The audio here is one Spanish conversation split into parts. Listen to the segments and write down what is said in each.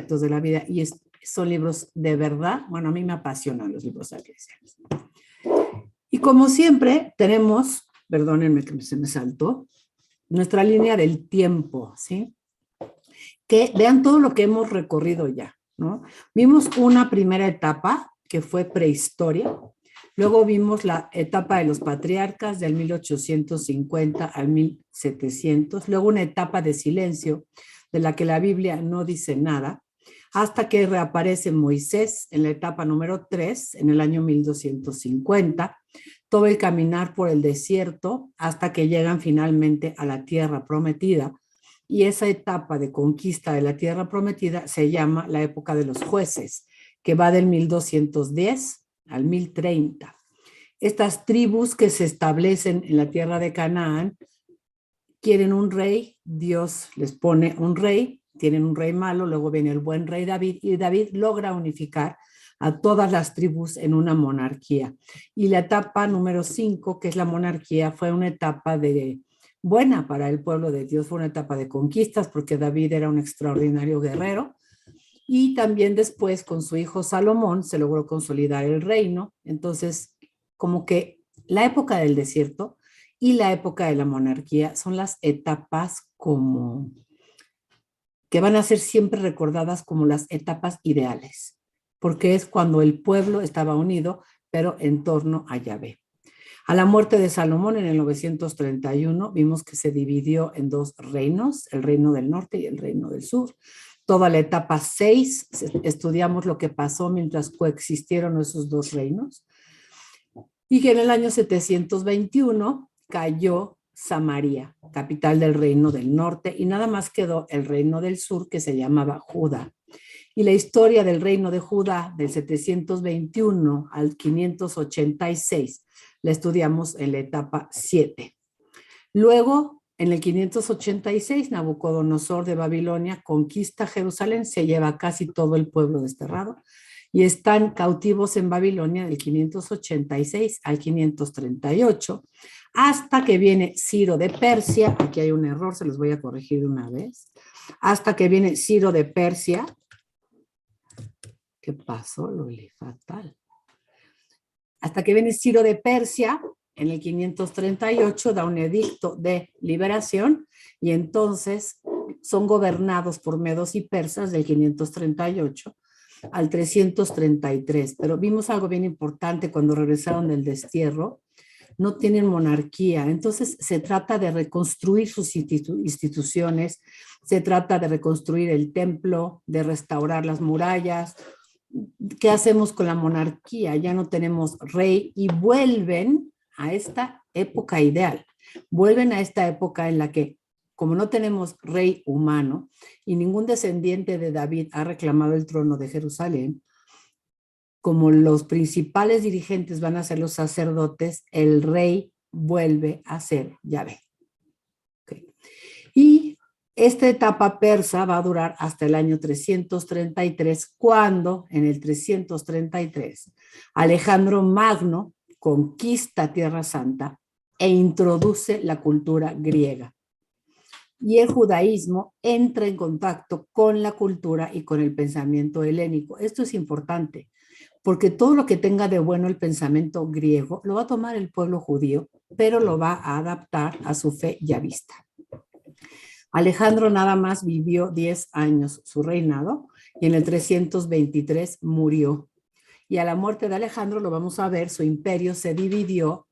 aspectos de la vida y son libros de verdad. Bueno, a mí me apasionan los libros salesianos. Y como siempre tenemos, perdónenme que se me saltó, nuestra línea del tiempo, ¿sí? Que vean todo lo que hemos recorrido ya, ¿no? Vimos una primera etapa que fue prehistoria, luego vimos la etapa de los patriarcas del 1850 al 1700, luego una etapa de silencio de la que la Biblia no dice nada, hasta que reaparece Moisés en la etapa número 3, en el año 1250, todo el caminar por el desierto hasta que llegan finalmente a la tierra prometida, y esa etapa de conquista de la tierra prometida se llama la época de los jueces, que va del 1210 al 1030. Estas tribus que se establecen en la tierra de Canaán quieren un rey, Dios les pone un rey, tienen un rey malo, luego viene el buen rey David, y David logra unificar a todas las tribus en una monarquía. Y la etapa número 5, que es la monarquía, fue una etapa buena para el pueblo de Dios, fue una etapa de conquistas, porque David era un extraordinario guerrero, y también después con su hijo Salomón se logró consolidar el reino. Entonces, como que la época del desierto y la época de la monarquía son las etapas como que van a ser siempre recordadas como las etapas ideales, porque es cuando el pueblo estaba unido, pero en torno a Yahvé. A la muerte de Salomón en el 931 vimos que se dividió en dos reinos, el reino del norte y el reino del sur. Toda la etapa 6 estudiamos lo que pasó mientras coexistieron esos dos reinos, y que en el año 721 cayó Samaria, capital del reino del norte, y nada más quedó el reino del sur, que se llamaba Judá. Y la historia del reino de Judá del 721 al 586 la estudiamos en la etapa 7. Luego, en el 586, Nabucodonosor de Babilonia conquista Jerusalén, se lleva casi todo el pueblo desterrado, y están cautivos en Babilonia del 586 al 538, hasta que viene Ciro de Persia. Aquí hay un error, se los voy a corregir de una vez. Hasta que viene Ciro de Persia. ¿Qué pasó, Luli? Fatal. Hasta que viene Ciro de Persia, en el 538, da un edicto de liberación, y entonces son gobernados por medos y persas del 538 al 333. Pero vimos algo bien importante cuando regresaron del destierro: no tienen monarquía. Entonces se trata de reconstruir sus instituciones, se trata de reconstruir el templo, de restaurar las murallas. ¿Qué hacemos con la monarquía? Ya no tenemos rey, y vuelven a esta época ideal. Vuelven a esta época en la que, como no tenemos rey humano y ningún descendiente de David ha reclamado el trono de Jerusalén, como los principales dirigentes van a ser los sacerdotes, el rey vuelve a ser Yahvé. Okay. Y esta etapa persa va a durar hasta el año 333, cuando en el 333 Alejandro Magno conquista Tierra Santa e introduce la cultura griega. Y el judaísmo entra en contacto con la cultura y con el pensamiento helénico. Esto es importante, porque todo lo que tenga de bueno el pensamiento griego lo va a tomar el pueblo judío, pero lo va a adaptar a su fe yavista. Alejandro nada más vivió 10 años su reinado, y en el 323 murió. Y a la muerte de Alejandro, lo vamos a ver, su imperio se dividió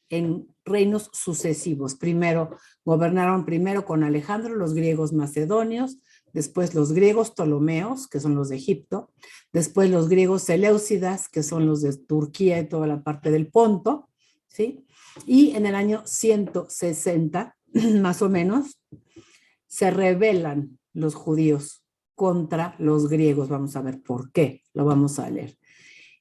en reinos sucesivos. Gobernaron primero con Alejandro los griegos macedonios, después los griegos ptolomeos, que son los de Egipto, después los griegos seleucidas, que son los de Turquía y toda la parte del Ponto, ¿sí? Y en el año 160, más o menos, se rebelan los judíos contra los griegos. Vamos a ver por qué, lo vamos a leer.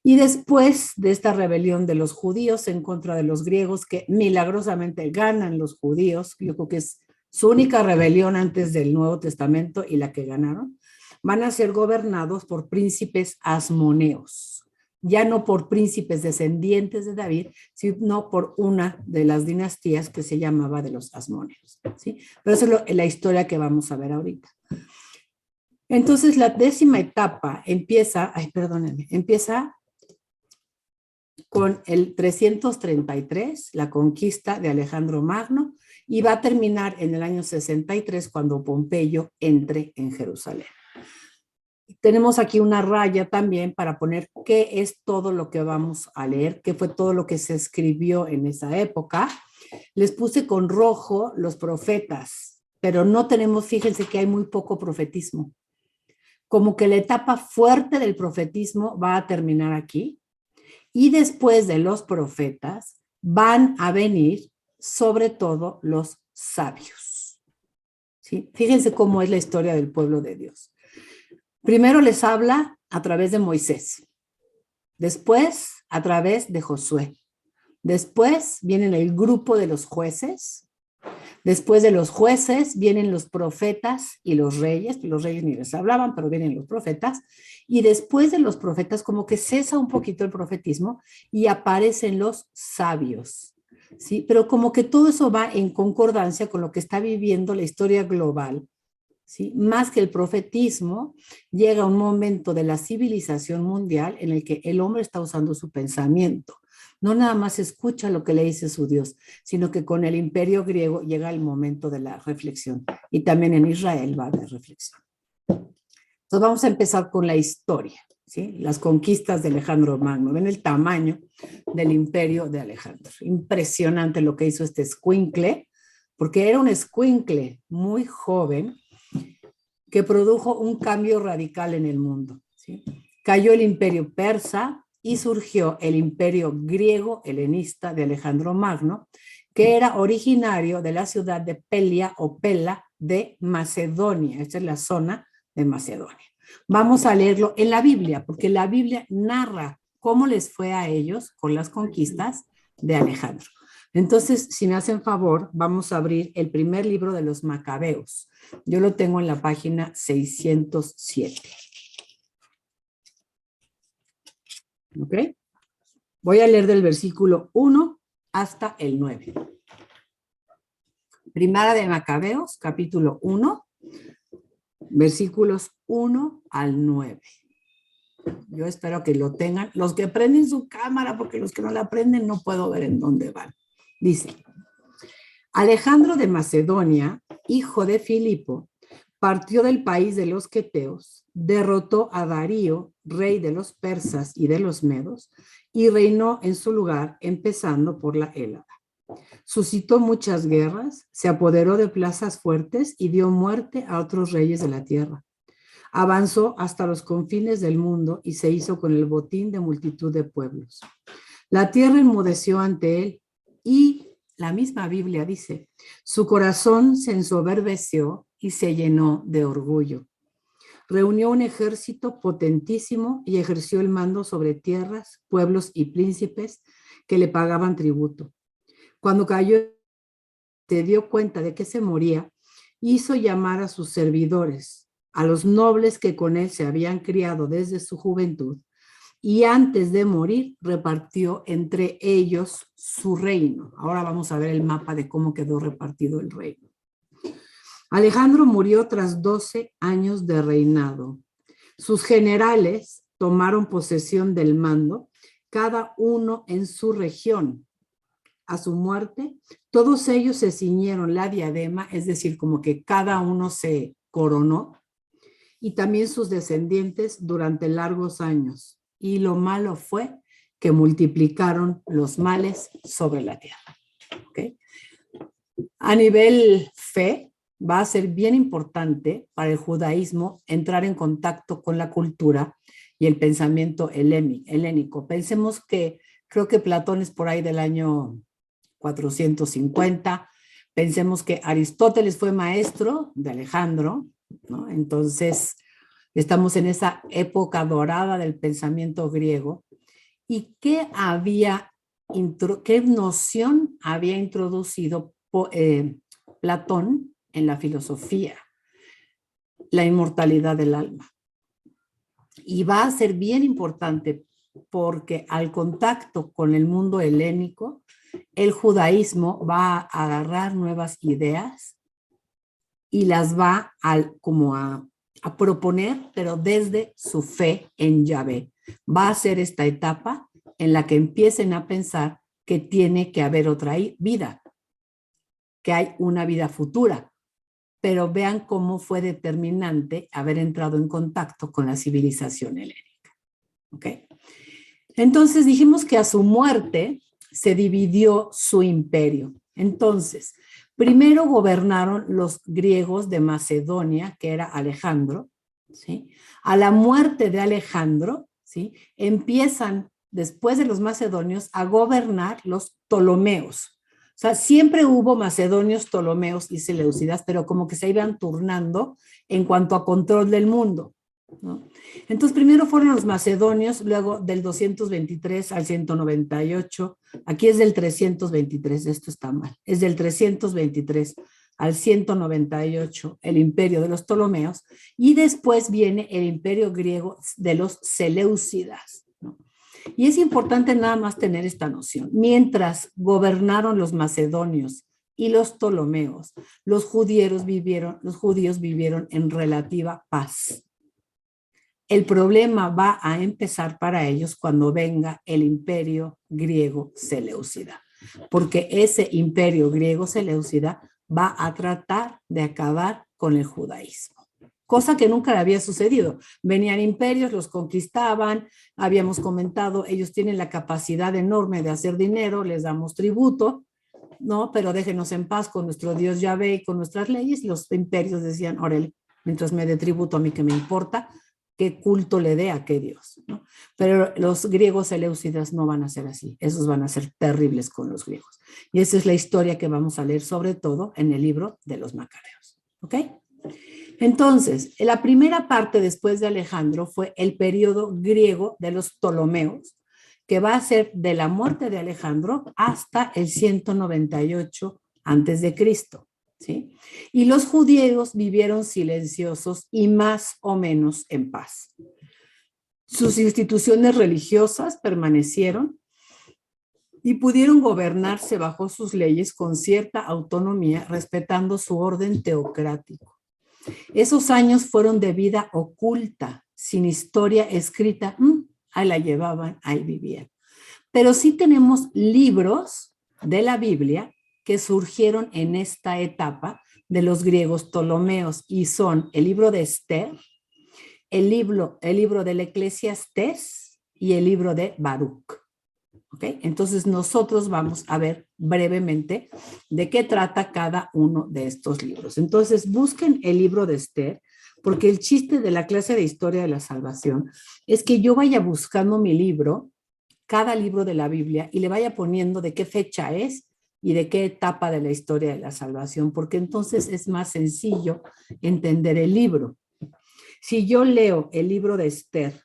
Y después de esta rebelión de los judíos en contra de los griegos, que milagrosamente ganan los judíos, yo creo que es su única rebelión antes del Nuevo Testamento y la que ganaron, van a ser gobernados por príncipes asmoneos, ya no por príncipes descendientes de David, sino por una de las dinastías que se llamaba de los asmoneos, ¿sí? Pero eso es la historia que vamos a ver ahorita. Entonces la 10ª etapa empieza con el 333, la conquista de Alejandro Magno, y va a terminar en el año 63 cuando Pompeyo entre en Jerusalén. Tenemos aquí una raya también para poner qué es todo lo que vamos a leer, qué fue todo lo que se escribió en esa época. Les puse con rojo los profetas, pero no tenemos, fíjense que hay muy poco profetismo. Como que la etapa fuerte del profetismo va a terminar aquí, y después de los profetas van a venir sobre todo los sabios. ¿Sí? Fíjense cómo es la historia del pueblo de Dios. Primero les habla a través de Moisés, después a través de Josué, después vienen el grupo de los jueces, después de los jueces vienen los profetas y los reyes ni les hablaban, pero vienen los profetas, y después de los profetas como que cesa un poquito el profetismo y aparecen los sabios, ¿sí? Pero como que todo eso va en concordancia con lo que está viviendo la historia global, ¿sí? Más que el profetismo, llega un momento de la civilización mundial en el que el hombre está usando su pensamiento. No nada más escucha lo que le dice su Dios, sino que con el imperio griego llega el momento de la reflexión. Y también en Israel va a haber reflexión. Entonces vamos a empezar con la historia, ¿sí? Las conquistas de Alejandro Magno. Ven el tamaño del imperio de Alejandro. Impresionante lo que hizo este escuincle, porque era un escuincle muy joven, que produjo un cambio radical en el mundo, ¿sí? Cayó el imperio persa y surgió el imperio griego helenista de Alejandro Magno, que era originario de la ciudad de Pelia o Pela de Macedonia. Esta es la zona de Macedonia. Vamos a leerlo en la Biblia, porque la Biblia narra cómo les fue a ellos con las conquistas de Alejandro. Entonces, si me hacen favor, vamos a abrir el primer libro de los Macabeos. Yo lo tengo en la página 607. ¿Ok? Voy a leer del versículo 1 hasta el 9. Primera de Macabeos, capítulo 1, versículos 1 al 9. Yo espero que lo tengan. Los que prenden su cámara, porque los que no la prenden no puedo ver en dónde van. Dice: Alejandro de Macedonia, hijo de Filipo, partió del país de los queteos, derrotó a Darío, rey de los persas y de los medos, y reinó en su lugar, empezando por la Hélada. Suscitó muchas guerras, se apoderó de plazas fuertes y dio muerte a otros reyes de la tierra. Avanzó hasta los confines del mundo y se hizo con el botín de multitud de pueblos. La tierra enmudeció ante él y la misma Biblia dice, su corazón se ensoberbeció y se llenó de orgullo. Reunió un ejército potentísimo y ejerció el mando sobre tierras, pueblos y príncipes que le pagaban tributo. Cuando cayó, se dio cuenta de que se moría, hizo llamar a sus servidores, a los nobles que con él se habían criado desde su juventud, y antes de morir repartió entre ellos su reino. Ahora vamos a ver el mapa de cómo quedó repartido el reino. Alejandro murió tras 12 años de reinado. Sus generales tomaron posesión del mando, cada uno en su región. A su muerte, todos ellos se ciñeron la diadema, es decir, como que cada uno se coronó, y también sus descendientes durante largos años. Y lo malo fue que multiplicaron los males sobre la tierra. ¿Okay? A nivel fe, va a ser bien importante para el judaísmo entrar en contacto con la cultura y el pensamiento helénico. Pensemos que creo que Platón es por ahí del año 450. Pensemos que Aristóteles fue maestro de Alejandro, ¿no? Entonces, estamos en esa época dorada del pensamiento griego. ¿Y qué noción había introducido Platón en la filosofía? La inmortalidad del alma. Y va a ser bien importante porque al contacto con el mundo helénico, el judaísmo va a agarrar nuevas ideas y las va como a a proponer, pero desde su fe en Yahvé. Va a ser esta etapa en la que empiecen a pensar que tiene que haber otra vida, que hay una vida futura, pero vean cómo fue determinante haber entrado en contacto con la civilización helénica. ¿Ok? Entonces dijimos que a su muerte se dividió su imperio. Entonces, primero gobernaron los griegos de Macedonia, que era Alejandro, ¿sí? A la muerte de Alejandro, ¿sí? Empiezan, después de los macedonios, a gobernar los ptolomeos. O sea, siempre hubo macedonios, ptolomeos y seleucidas, pero como que se iban turnando en cuanto a control del mundo, ¿no? Entonces, primero fueron los macedonios, luego del 223 al 198, aquí es del 323, esto está mal, es del 323 al 198 el imperio de los Ptolomeos, y después viene el imperio griego de los seleucidas, ¿no? Y es importante nada más tener esta noción. Mientras gobernaron los macedonios y los ptolomeos, los judíos vivieron en relativa paz. El problema va a empezar para ellos cuando venga el imperio griego seleucida, porque ese imperio griego seleucida va a tratar de acabar con el judaísmo, cosa que nunca había sucedido. Venían imperios, los conquistaban, habíamos comentado, ellos tienen la capacidad enorme de hacer dinero, les damos tributo, ¿no? Pero déjenos en paz con nuestro Dios Yahvé y con nuestras leyes. Los imperios decían, órale, mientras me dé tributo, a mí que me importa qué culto le dé a qué Dios, ¿no? Pero los griegos seleucidas no van a ser así, esos van a ser terribles con los griegos. Y esa es la historia que vamos a leer sobre todo en el libro de los Macabeos, ¿ok? Entonces, la primera parte después de Alejandro fue el periodo griego de los Ptolomeos, que va a ser de la muerte de Alejandro hasta el 198 antes de Cristo, ¿sí? Y los judíos vivieron silenciosos y más o menos en paz. Sus instituciones religiosas permanecieron y pudieron gobernarse bajo sus leyes con cierta autonomía, respetando su orden teocrático. Esos años fueron de vida oculta, sin historia escrita, ahí la llevaban, ahí vivían. Pero sí tenemos libros de la Biblia que surgieron en esta etapa de los griegos ptolomeos y son el libro de Esther, el libro del Eclesiastés y el libro de Baruch. ¿Okay? Entonces nosotros vamos a ver brevemente de qué trata cada uno de estos libros. Entonces busquen el libro de Esther, porque el chiste de la clase de historia de la salvación es que yo vaya buscando mi libro, cada libro de la Biblia, y le vaya poniendo de qué fecha es y de qué etapa de la historia de la salvación, porque entonces es más sencillo entender el libro. Si yo leo el libro de Esther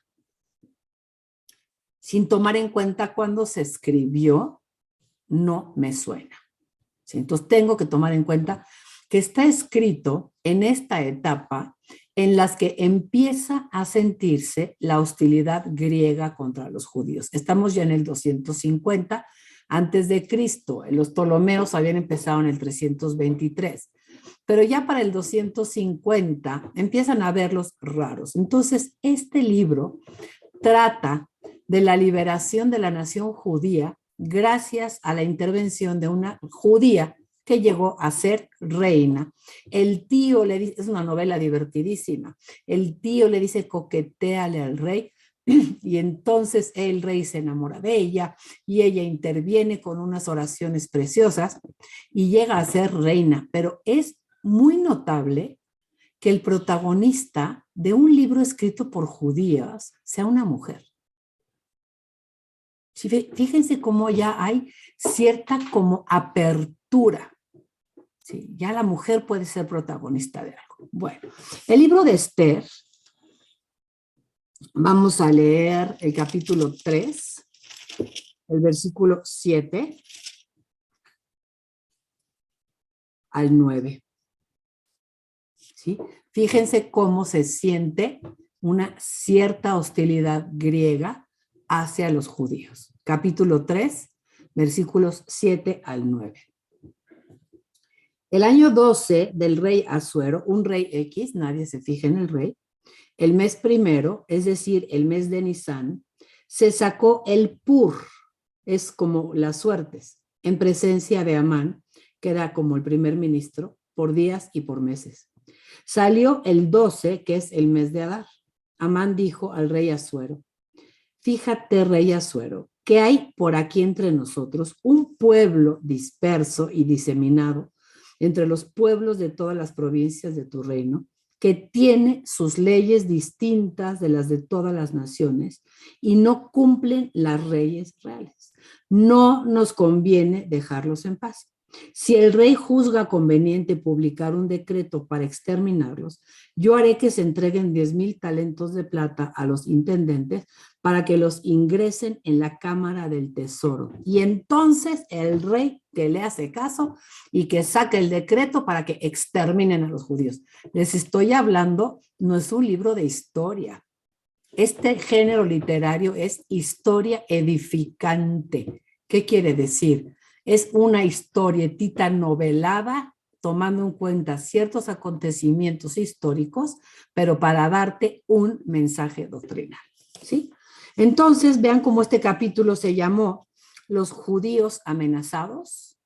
sin tomar en cuenta cuándo se escribió, no me suena. ¿Sí? Entonces tengo que tomar en cuenta que está escrito en esta etapa en las que empieza a sentirse la hostilidad griega contra los judíos. Estamos ya en el 250 antes de Cristo. Los Ptolomeos habían empezado en el 323. Pero ya para el 250 empiezan a verlos raros. Entonces, este libro trata de la liberación de la nación judía gracias a la intervención de una judía que llegó a ser reina. El tío le dice, es una novela divertidísima, el tío le dice coquetéale al rey y entonces el rey se enamora de ella y ella interviene con unas oraciones preciosas y llega a ser reina, pero es muy notable que el protagonista de un libro escrito por judías sea una mujer. Fíjense cómo ya hay cierta como apertura. Sí, ya la mujer puede ser protagonista de algo. Bueno, el libro de Esther, vamos a leer el capítulo 3, el versículo 7 al 9. ¿Sí? Fíjense cómo se siente una cierta hostilidad griega hacia los judíos. Capítulo 3, versículos 7 al 9. El año 12 del rey Asuero, un rey X, nadie se fija en el rey, el mes primero, es decir, el mes de Nisan, se sacó el pur, es como las suertes, en presencia de Amán, que era como el primer ministro, por días y por meses. Salió el 12, que es el mes de Adar. Amán dijo al rey Asuero: fíjate, rey Asuero, que hay por aquí entre nosotros un pueblo disperso y diseminado entre los pueblos de todas las provincias de tu reino, que tiene sus leyes distintas de las de todas las naciones y no cumplen las leyes reales. No nos conviene dejarlos en paz. Si el rey juzga conveniente publicar un decreto para exterminarlos, yo haré que se entreguen 10,000 talentos de plata a los intendentes para que los ingresen en la cámara del tesoro. Y entonces el rey que le hace caso y que saque el decreto para que exterminen a los judíos. Les estoy hablando, no es un libro de historia. Este género literario es historia edificante. ¿Qué quiere decir? Es una historietita novelada tomando en cuenta ciertos acontecimientos históricos, pero para darte un mensaje doctrinal, ¿sí? Entonces, vean cómo este capítulo se llamó Los judíos amenazados.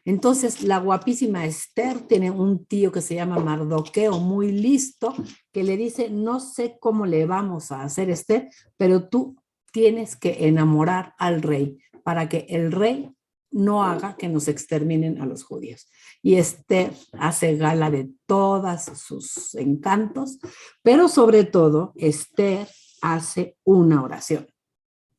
Entonces, la guapísima Esther tiene un tío que se llama Mardoqueo, muy listo, que le dice: no sé cómo le vamos a hacer, Esther, pero tú tienes que enamorar al rey para que el rey no haga que nos exterminen a los judíos. Y Esther hace gala de todos sus encantos, pero sobre todo Esther hace una oración.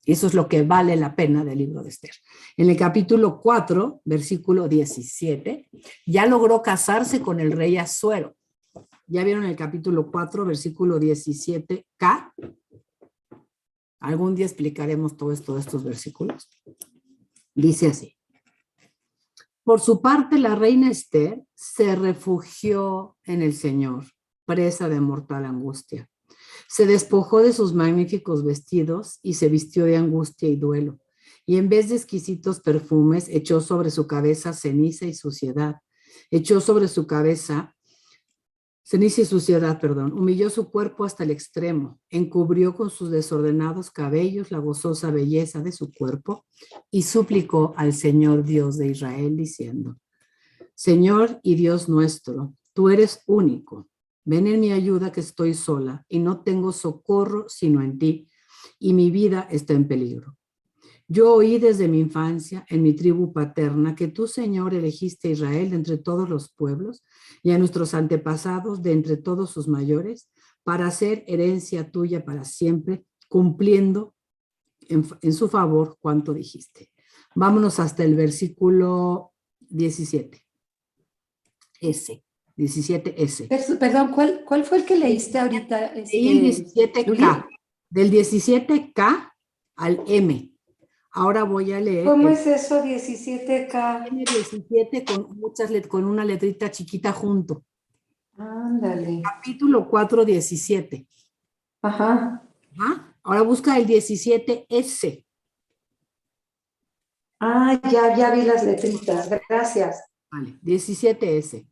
Y eso es lo que vale la pena del libro de Esther. En el capítulo 4, versículo 17, ya logró casarse con el rey Asuero. ¿Ya vieron el capítulo 4, versículo 17K? Algún día explicaremos todo esto de estos versículos. Dice así: por su parte, la reina Esther se refugió en el Señor, presa de mortal angustia. Se despojó de sus magníficos vestidos y se vistió de angustia y duelo. Y en vez de exquisitos perfumes, echó sobre su cabeza ceniza y suciedad. Echó sobre su cabeza ceniza y suciedad, humilló su cuerpo hasta el extremo, encubrió con sus desordenados cabellos la gozosa belleza de su cuerpo y suplicó al Señor Dios de Israel diciendo: Señor y Dios nuestro, tú eres único. Ven en mi ayuda, que estoy sola y no tengo socorro sino en ti, y mi vida está en peligro. Yo oí desde mi infancia en mi tribu paterna que tú, Señor, elegiste a Israel de entre todos los pueblos y a nuestros antepasados de entre todos sus mayores para ser herencia tuya para siempre, cumpliendo en su favor cuanto dijiste. Vámonos hasta el versículo 17. 17S. Perdón, ¿cuál fue el que leíste ahorita? El 17K. Del 17K al M. Ahora voy a leer. ¿Cómo es eso, 17K? Tiene 17 con una letrita chiquita junto. Ándale. Capítulo 4, 17. Ajá. ¿Ah? Ahora busca el 17S. Ah, ya vi las letritas, gracias. Vale, 17S.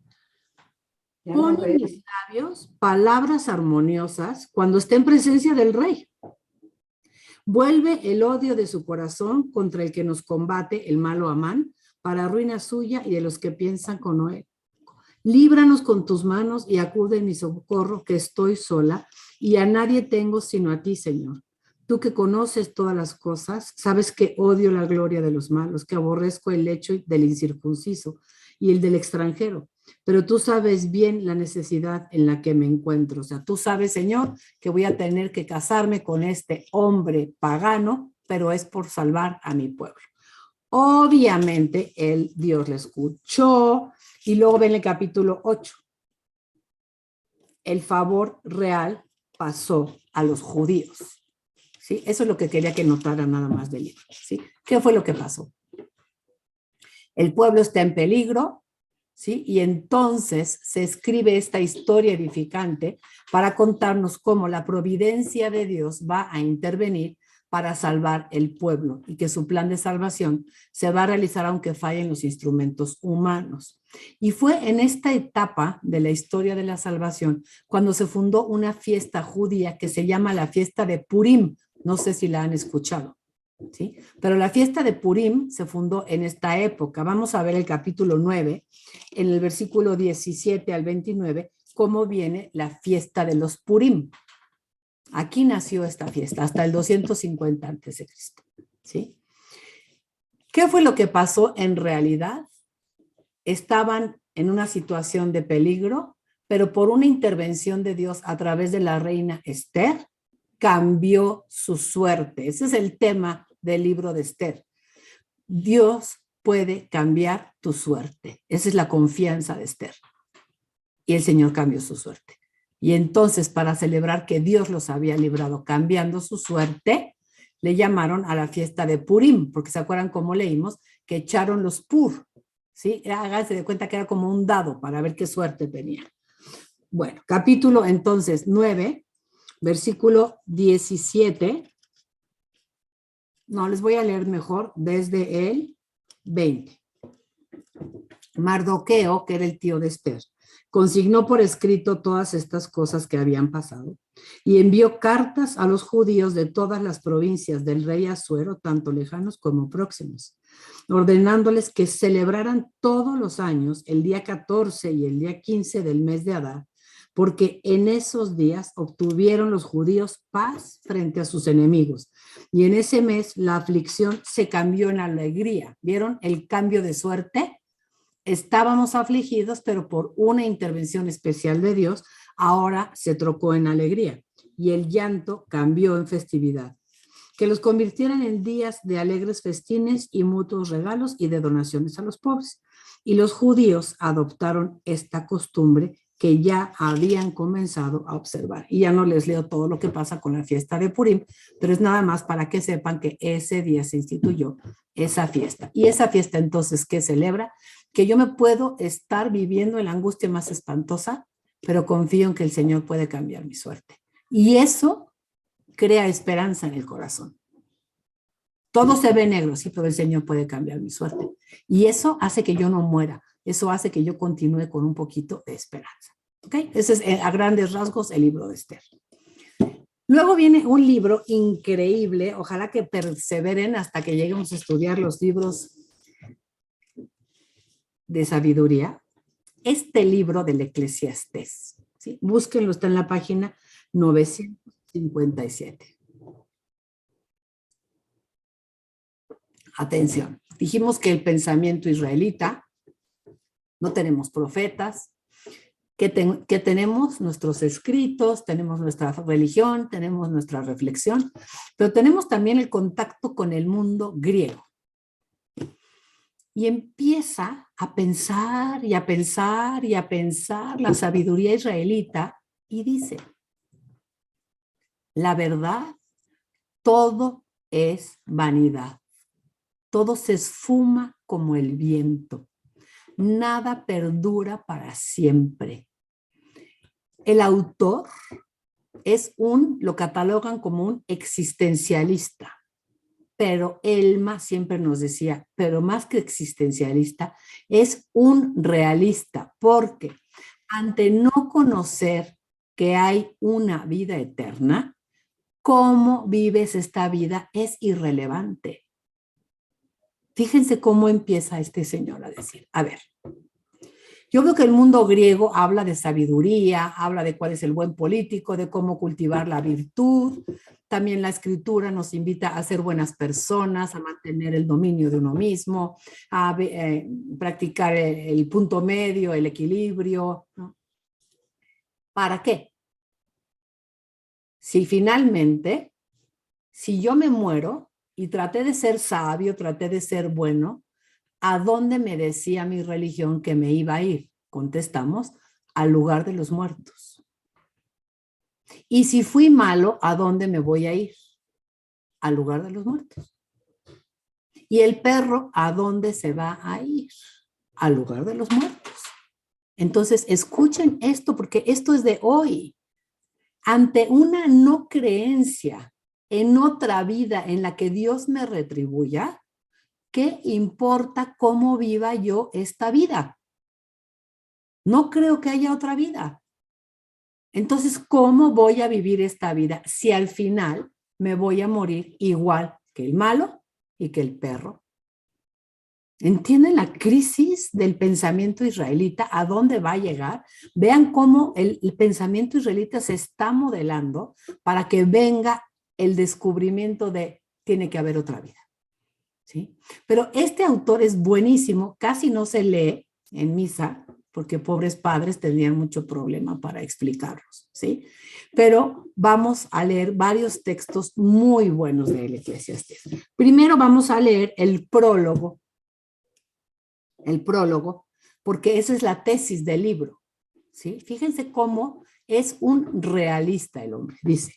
Ya Pon lo en veo. mis labios palabras armoniosas cuando esté en presencia del rey. Vuelve el odio de su corazón contra el que nos combate, el malo Amán, para ruina suya y de los que piensan con él. Líbranos con tus manos y acude en mi socorro, que estoy sola y a nadie tengo sino a ti, Señor. Tú que conoces todas las cosas, sabes que odio la gloria de los malos, que aborrezco el lecho del incircunciso y el del extranjero. Pero tú sabes bien la necesidad en la que me encuentro. O sea, tú sabes, Señor, que voy a tener que casarme con este hombre pagano, pero es por salvar a mi pueblo. Obviamente, Dios le escuchó. Y luego ven el capítulo 8. El favor real pasó a los judíos. ¿Sí? Eso es lo que quería que notaran nada más del libro. ¿Sí? ¿Qué fue lo que pasó? El pueblo está en peligro, ¿sí? Y entonces se escribe esta historia edificante para contarnos cómo la providencia de Dios va a intervenir para salvar el pueblo y que su plan de salvación se va a realizar aunque fallen los instrumentos humanos. Y fue en esta etapa de la historia de la salvación cuando se fundó una fiesta judía que se llama la fiesta de Purim. No sé si la han escuchado, ¿sí? Pero la fiesta de Purim se fundó en esta época. Vamos a ver el capítulo 9, en el versículo 17 al 29, cómo viene la fiesta de los Purim. Aquí nació esta fiesta, hasta el 250 a.C., ¿sí? ¿Qué fue lo que pasó en realidad? Estaban en una situación de peligro, pero por una intervención de Dios a través de la reina Esther, cambió su suerte. Ese es el tema del libro de Esther. Dios puede cambiar tu suerte. Esa es la confianza de Esther. Y el Señor cambió su suerte. Y entonces, para celebrar que Dios los había librado cambiando su suerte, le llamaron a la fiesta de Purim, porque se acuerdan cómo leímos, que echaron los pur, ¿sí? Háganse de cuenta que era como un dado para ver qué suerte tenía. Bueno, capítulo entonces 9, versículo 17. No, les voy a leer mejor desde el 20. Mardoqueo, que era el tío de Esther, consignó por escrito todas estas cosas que habían pasado y envió cartas a los judíos de todas las provincias del rey Asuero, tanto lejanos como próximos, ordenándoles que celebraran todos los años el día 14 y el día 15 del mes de Adar, porque en esos días obtuvieron los judíos paz frente a sus enemigos. Y en ese mes la aflicción se cambió en alegría. ¿Vieron el cambio de suerte? Estábamos afligidos, pero por una intervención especial de Dios, ahora se trocó en alegría y el llanto cambió en festividad. Que los convirtieran en días de alegres festines y mutuos regalos y de donaciones a los pobres. Y los judíos adoptaron esta costumbre que ya habían comenzado a observar. Y ya no les leo todo lo que pasa con la fiesta de Purim, pero es nada más para que sepan que ese día se instituyó esa fiesta. Y esa fiesta entonces, ¿qué celebra? Que yo me puedo estar viviendo en la angustia más espantosa, pero confío en que el Señor puede cambiar mi suerte. Y eso crea esperanza en el corazón. Todo se ve negro, sí, pero el Señor puede cambiar mi suerte. Y eso hace que yo no muera. Eso hace que yo continúe con un poquito de esperanza. ¿Ok? Ese es a grandes rasgos el libro de Esther. Luego viene un libro increíble. Ojalá que perseveren hasta que lleguemos a estudiar los libros de sabiduría. Este libro del Eclesiastés, ¿sí? Búsquenlo, está en la página 957. Atención, dijimos que el pensamiento israelita, no tenemos profetas, que tenemos nuestros escritos, tenemos nuestra religión, tenemos nuestra reflexión, pero tenemos también el contacto con el mundo griego. Y empieza a pensar y a pensar y a pensar la sabiduría israelita y dice, la verdad, todo es vanidad. Todo se esfuma como el viento. Nada perdura para siempre. El autor lo catalogan como un existencialista. Pero Elma siempre nos decía, pero más que existencialista, es un realista, porque ante no conocer que hay una vida eterna, cómo vives esta vida es irrelevante. Fíjense cómo empieza este señor a decir, a ver, yo veo que el mundo griego habla de sabiduría, habla de cuál es el buen político, de cómo cultivar la virtud. También la escritura nos invita a ser buenas personas, a mantener el dominio de uno mismo, a practicar el punto medio, el equilibrio, ¿no? ¿Para qué? Si finalmente, si yo me muero y traté de ser sabio, traté de ser bueno, ¿a dónde me decía mi religión que me iba a ir? Contestamos, al lugar de los muertos. Y si fui malo, ¿a dónde me voy a ir? Al lugar de los muertos. ¿Y el perro a dónde se va a ir? Al lugar de los muertos. Entonces, escuchen esto, porque esto es de hoy. Ante una no creencia en otra vida en la que Dios me retribuya, ¿qué importa cómo viva yo esta vida? No creo que haya otra vida. Entonces, ¿cómo voy a vivir esta vida si al final me voy a morir igual que el malo y que el perro? ¿Entienden la crisis del pensamiento israelita? ¿A dónde va a llegar? Vean cómo el pensamiento israelita se está modelando para que venga el descubrimiento de tiene que haber otra vida. ¿Sí? Pero este autor es buenísimo, casi no se lee en misa, porque pobres padres tenían mucho problema para explicarlos, ¿sí? Pero vamos a leer varios textos muy buenos de Eclesiastés. Primero vamos a leer el prólogo, porque esa es la tesis del libro, ¿sí? Fíjense cómo es un realista el hombre, dice,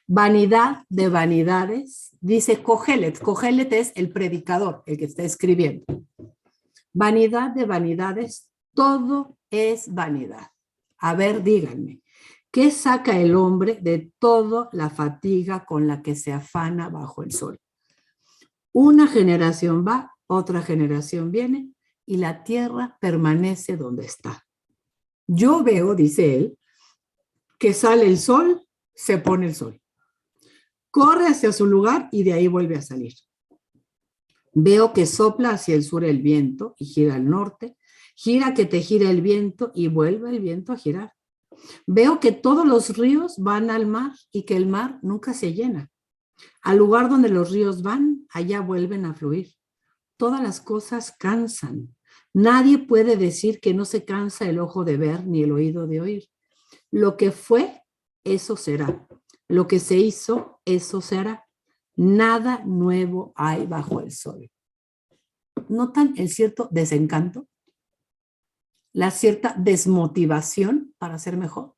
vanidad de vanidades, dice Cogelet. Cogelet es el predicador, el que está escribiendo. Vanidad de vanidades, todo es vanidad. A ver, díganme, ¿qué saca el hombre de toda la fatiga con la que se afana bajo el sol? Una generación va, otra generación viene, y la tierra permanece donde está. Yo veo, dice él, que sale el sol, se pone el sol. Corre hacia su lugar y de ahí vuelve a salir. Veo que sopla hacia el sur el viento y gira al norte, gira que te gira el viento y vuelve el viento a girar. Veo que todos los ríos van al mar y que el mar nunca se llena. Al lugar donde los ríos van, allá vuelven a fluir. Todas las cosas cansan. Nadie puede decir que no se cansa el ojo de ver ni el oído de oír. Lo que fue, eso será. Lo que se hizo, eso se hará. Nada nuevo hay bajo el sol. ¿Notan el cierto desencanto? La cierta desmotivación para ser mejor.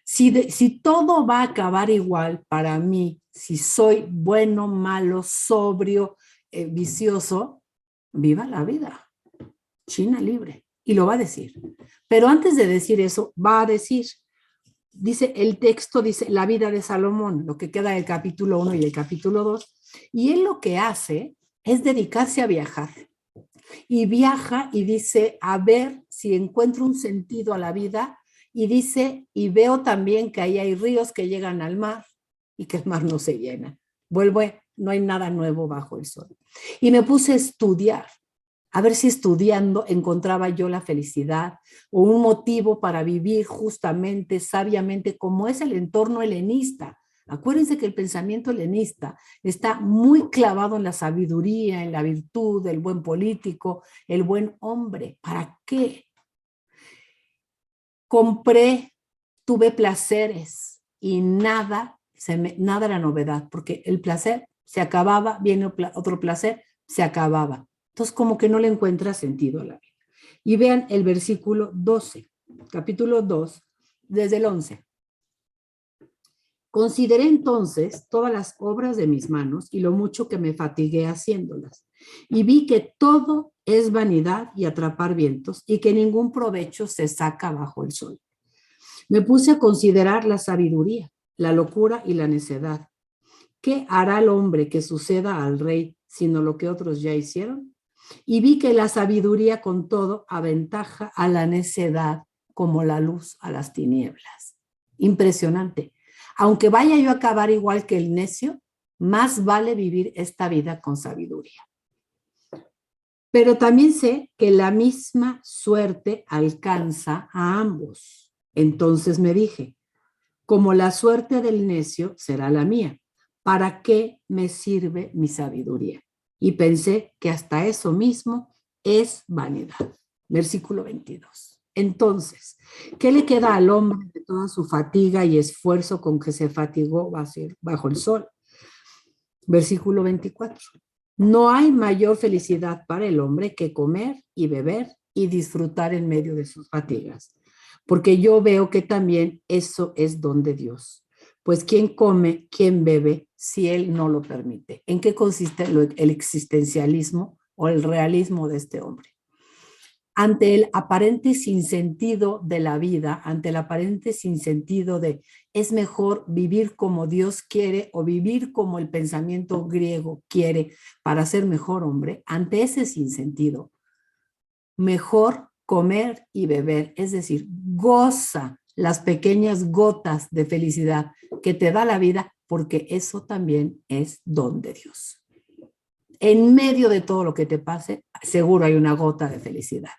Si todo va a acabar igual para mí, si soy bueno, malo, sobrio, vicioso, viva la vida. China libre. Y lo va a decir. Pero antes de decir eso, va a decir, dice el texto, dice la vida de Salomón, lo que queda del capítulo 1 y el capítulo 2, y él lo que hace es dedicarse a viajar. Y viaja y dice, a ver si encuentro un sentido a la vida, y dice, y veo también que ahí hay ríos que llegan al mar y que el mar no se llena. Vuelve, no hay nada nuevo bajo el sol. Y me puse a estudiar, a ver si estudiando encontraba yo la felicidad o un motivo para vivir justamente, sabiamente, como es el entorno helenista. Acuérdense que el pensamiento helenista está muy clavado en la sabiduría, en la virtud, el buen político, el buen hombre. ¿Para qué? Compré, tuve placeres y nada era novedad, porque el placer se acababa, viene otro placer, se acababa. Entonces, como que no le encuentra sentido a la vida. Y vean el versículo 12, capítulo 2, desde el 11. Consideré entonces todas las obras de mis manos y lo mucho que me fatigué haciéndolas. Y vi que todo es vanidad y atrapar vientos y que ningún provecho se saca bajo el sol. Me puse a considerar la sabiduría, la locura y la necedad. ¿Qué hará el hombre que suceda al rey sino lo que otros ya hicieron? Y vi que la sabiduría con todo aventaja a la necedad como la luz a las tinieblas. Impresionante. Aunque vaya yo a acabar igual que el necio, más vale vivir esta vida con sabiduría. Pero también sé que la misma suerte alcanza a ambos. Entonces me dije, como la suerte del necio será la mía, ¿para qué me sirve mi sabiduría? Y pensé que hasta eso mismo es vanidad. Versículo 22. Entonces, ¿qué le queda al hombre de toda su fatiga y esfuerzo con que se fatigó bajo el sol? Versículo 24. No hay mayor felicidad para el hombre que comer y beber y disfrutar en medio de sus fatigas, porque yo veo que también eso es don de Dios. Pues ¿quién come, quién bebe, si él no lo permite? ¿En qué consiste el existencialismo o el realismo de este hombre? ante el aparente sinsentido de la vida, ante el aparente sinsentido de es mejor vivir como Dios quiere o vivir como el pensamiento griego quiere para ser mejor hombre, ante ese sinsentido, mejor comer y beber, es decir, goza las pequeñas gotas de felicidad que te da la vida, porque eso también es don de Dios. En medio de todo lo que te pase, seguro hay una gota de felicidad.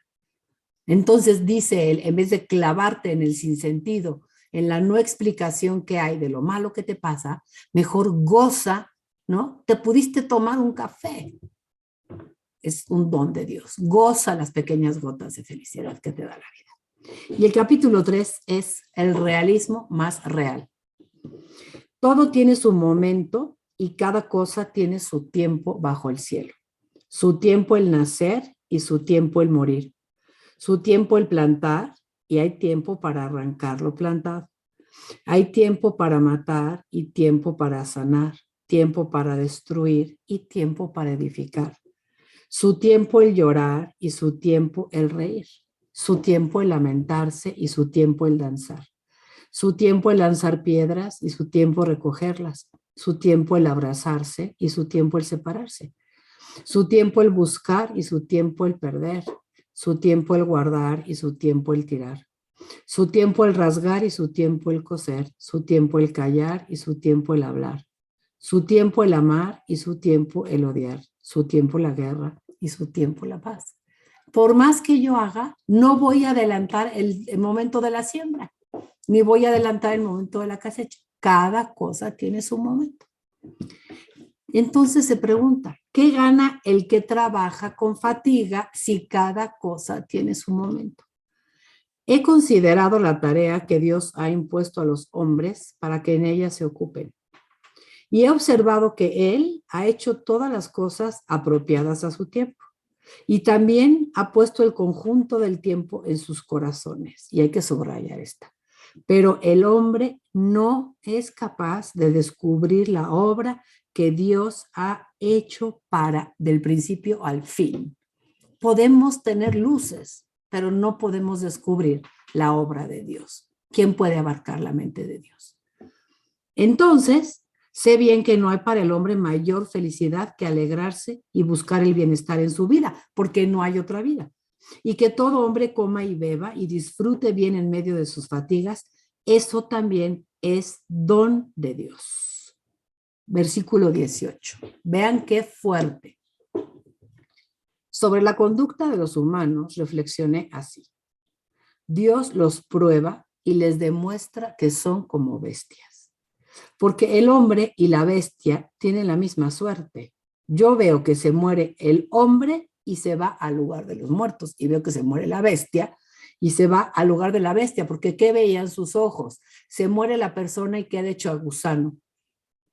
Entonces dice él, en vez de clavarte en el sinsentido, en la no explicación que hay de lo malo que te pasa, mejor goza, ¿no? Te pudiste tomar un café. Es un don de Dios. Goza las pequeñas gotas de felicidad que te da la vida. Y el capítulo 3 es el realismo más real. Todo tiene su momento y cada cosa tiene su tiempo bajo el cielo. Su tiempo el nacer y su tiempo el morir. Su tiempo el plantar y hay tiempo para arrancar lo plantado. Hay tiempo para matar y tiempo para sanar, tiempo para destruir y tiempo para edificar. Su tiempo el llorar y su tiempo el reír. Su tiempo el lamentarse y su tiempo el danzar. Su tiempo el lanzar piedras y su tiempo recogerlas. Su tiempo el abrazarse y su tiempo el separarse. Su tiempo el buscar y su tiempo el perder. Su tiempo el guardar y su tiempo el tirar. Su tiempo el rasgar y su tiempo el coser. Su tiempo el callar y su tiempo el hablar. Su tiempo el amar y su tiempo el odiar. Su tiempo la guerra y su tiempo la paz. Por más que yo haga, no voy a adelantar el momento de la siembra, ni voy a adelantar el momento de la cosecha. Cada cosa tiene su momento. Entonces se pregunta, ¿qué gana el que trabaja con fatiga si cada cosa tiene su momento? He considerado la tarea que Dios ha impuesto a los hombres para que en ella se ocupen. Y he observado que Él ha hecho todas las cosas apropiadas a su tiempo. Y también ha puesto el conjunto del tiempo en sus corazones. Y hay que subrayar esta. Pero el hombre no es capaz de descubrir la obra que Dios ha hecho del principio al fin. Podemos tener luces, pero no podemos descubrir la obra de Dios. ¿Quién puede abarcar la mente de Dios? Entonces, sé bien que no hay para el hombre mayor felicidad que alegrarse y buscar el bienestar en su vida, porque no hay otra vida. Y que todo hombre coma y beba y disfrute bien en medio de sus fatigas, eso también es don de Dios. Versículo 18. Vean qué fuerte. Sobre la conducta de los humanos reflexioné así. Dios los prueba y les demuestra que son como bestias. Porque el hombre y la bestia tienen la misma suerte. Yo veo que se muere el hombre y se va al lugar de los muertos, y veo que se muere la bestia y se va al lugar de la bestia, porque ¿qué veían sus ojos? Se muere la persona y queda hecho gusano,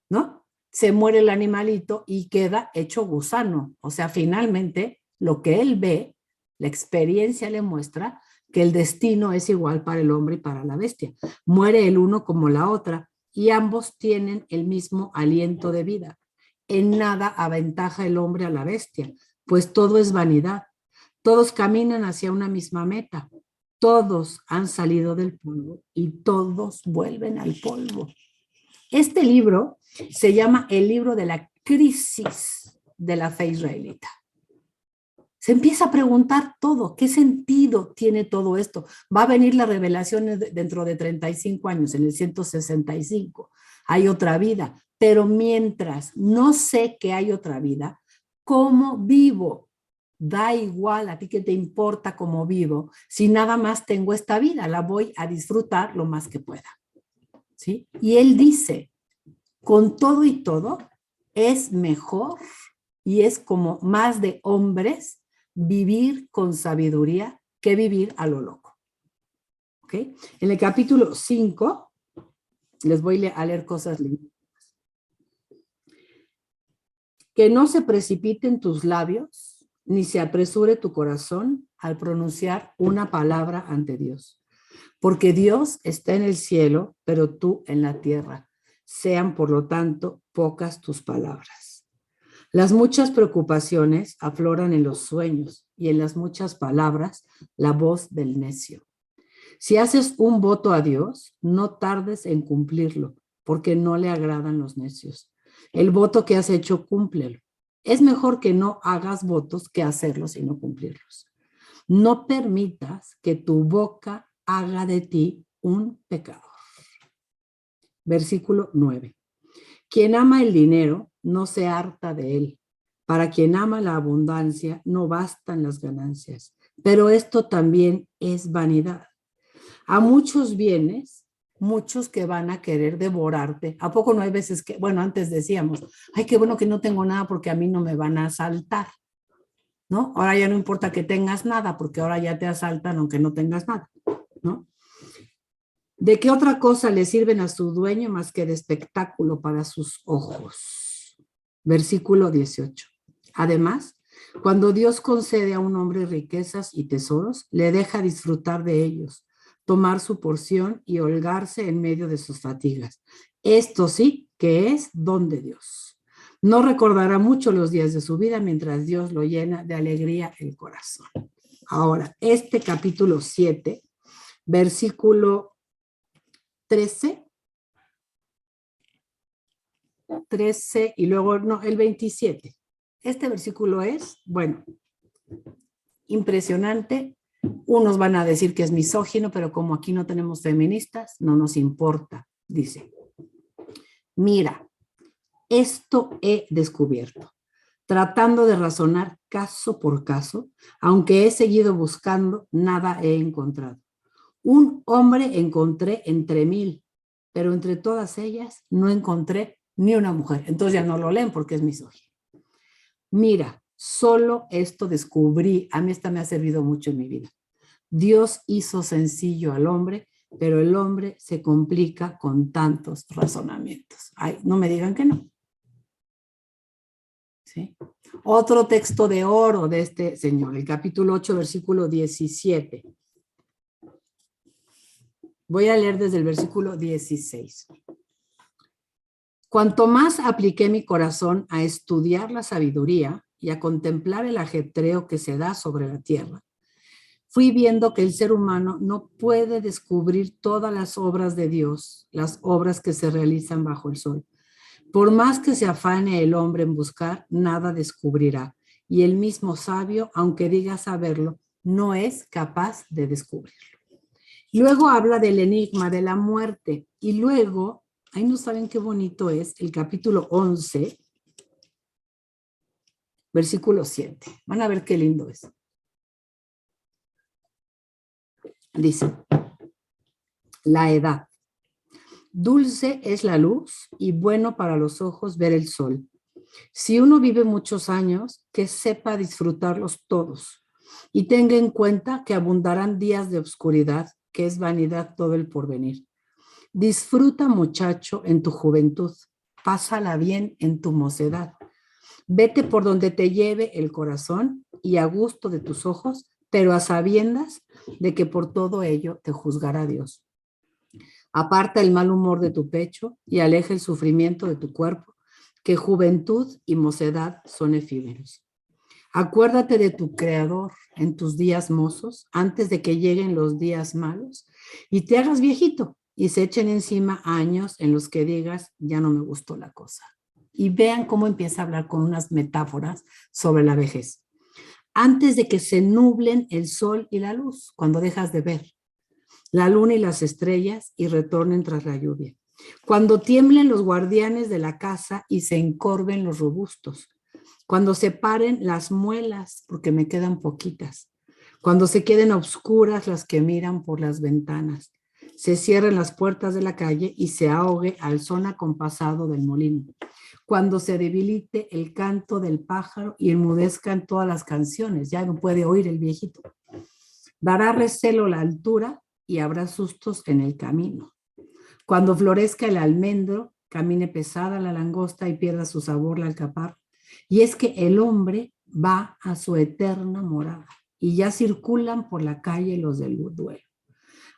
¿no? Se muere el animalito y queda hecho gusano. O sea, finalmente, lo que él ve, la experiencia le muestra que el destino es igual para el hombre y para la bestia. Muere el uno como la otra, y ambos tienen el mismo aliento de vida. En nada aventaja el hombre a la bestia, pues todo es vanidad. Todos caminan hacia una misma meta. Todos han salido del polvo y todos vuelven al polvo. Este libro se llama el libro de la crisis de la fe israelita. Se empieza a preguntar todo, ¿qué sentido tiene todo esto? Va a venir la revelación dentro de 35 años, en el 165. Hay otra vida, pero mientras no sé que hay otra vida, ¿cómo vivo? Da igual a ti que te importa cómo vivo, si nada más tengo esta vida, la voy a disfrutar lo más que pueda. ¿Sí? Y él dice, con todo y todo, es mejor y es como más de hombres vivir con sabiduría que vivir a lo loco. ¿Ok? En el capítulo 5, les voy a leer cosas lindas. Que no se precipiten tus labios, ni se apresure tu corazón al pronunciar una palabra ante Dios. Porque Dios está en el cielo, pero tú en la tierra. Sean, por lo tanto, pocas tus palabras. Las muchas preocupaciones afloran en los sueños y en las muchas palabras la voz del necio. Si haces un voto a Dios, no tardes en cumplirlo, porque no le agradan los necios. El voto que has hecho, cúmplelo. Es mejor que no hagas votos que hacerlos y no cumplirlos. No permitas que tu boca haga de ti un pecador. Versículo 9. Quien ama el dinero no se harta de él. Para quien ama la abundancia no bastan las ganancias. Pero esto también es vanidad. A muchos bienes, muchos que van a querer devorarte. ¿A poco no hay veces que, bueno, antes decíamos, ay, qué bueno que no tengo nada porque a mí no me van a asaltar, ¿no? Ahora ya no importa que tengas nada porque ahora ya te asaltan aunque no tengas nada, ¿no? ¿De qué otra cosa le sirven a su dueño más que de espectáculo para sus ojos? Versículo 18. Además, cuando Dios concede a un hombre riquezas y tesoros, le deja disfrutar de ellos, tomar su porción y holgarse en medio de sus fatigas. Esto sí que es don de Dios. No recordará mucho los días de su vida mientras Dios lo llena de alegría el corazón. Ahora, este capítulo 7, versículo 13 y luego, no, el 27. Este versículo es, bueno, impresionante. Unos van a decir que es misógino, pero como aquí no tenemos feministas, no nos importa. Dice, mira, esto he descubierto, tratando de razonar caso por caso, aunque he seguido buscando, nada he encontrado. Un hombre encontré entre 1000, pero entre todas ellas no encontré ni una mujer. Entonces ya no lo leen porque es misógino. Mira, solo esto descubrí, a mí esta me ha servido mucho en mi vida. Dios hizo sencillo al hombre, pero el hombre se complica con tantos razonamientos. Ay, no me digan que no. ¿Sí? Otro texto de oro de este señor, el capítulo 8, versículo 17. Voy a leer desde el versículo 16. Cuanto más apliqué mi corazón a estudiar la sabiduría y a contemplar el ajetreo que se da sobre la tierra, fui viendo que el ser humano no puede descubrir todas las obras de Dios, las obras que se realizan bajo el sol. Por más que se afane el hombre en buscar, nada descubrirá. Y el mismo sabio, aunque diga saberlo, no es capaz de descubrirlo. Luego habla del enigma de la muerte. Y luego, ahí no saben qué bonito es, el capítulo 11, versículo 7. Van a ver qué lindo es. Dice, la edad. Dulce es la luz y bueno para los ojos ver el sol. Si uno vive muchos años, que sepa disfrutarlos todos y tenga en cuenta que abundarán días de oscuridad, que es vanidad todo el porvenir. Disfruta, muchacho, en tu juventud, pásala bien en tu mocedad. Vete por donde te lleve el corazón y a gusto de tus ojos, pero a sabiendas de que por todo ello te juzgará Dios. Aparta el mal humor de tu pecho y aleja el sufrimiento de tu cuerpo, que juventud y mocedad son efímeros. Acuérdate de tu Creador en tus días mozos, antes de que lleguen los días malos y te hagas viejito y se echen encima años en los que digas, ya no me gustó la cosa. Y vean cómo empieza a hablar con unas metáforas sobre la vejez. Antes de que se nublen el sol y la luz, cuando dejas de ver, la luna y las estrellas y retornen tras la lluvia. Cuando tiemblen los guardianes de la casa y se encorven los robustos. Cuando se paren las muelas, porque me quedan poquitas. Cuando se queden obscuras las que miran por las ventanas. Se cierren las puertas de la calle y se ahogue al son acompasado del molino. Cuando se debilite el canto del pájaro y enmudezcan todas las canciones. Ya no puede oír el viejito. Dará recelo la altura y habrá sustos en el camino. Cuando florezca el almendro, camine pesada la langosta y pierda su sabor la alcaparra. Y es que el hombre va a su eterna morada y ya circulan por la calle los del duelo.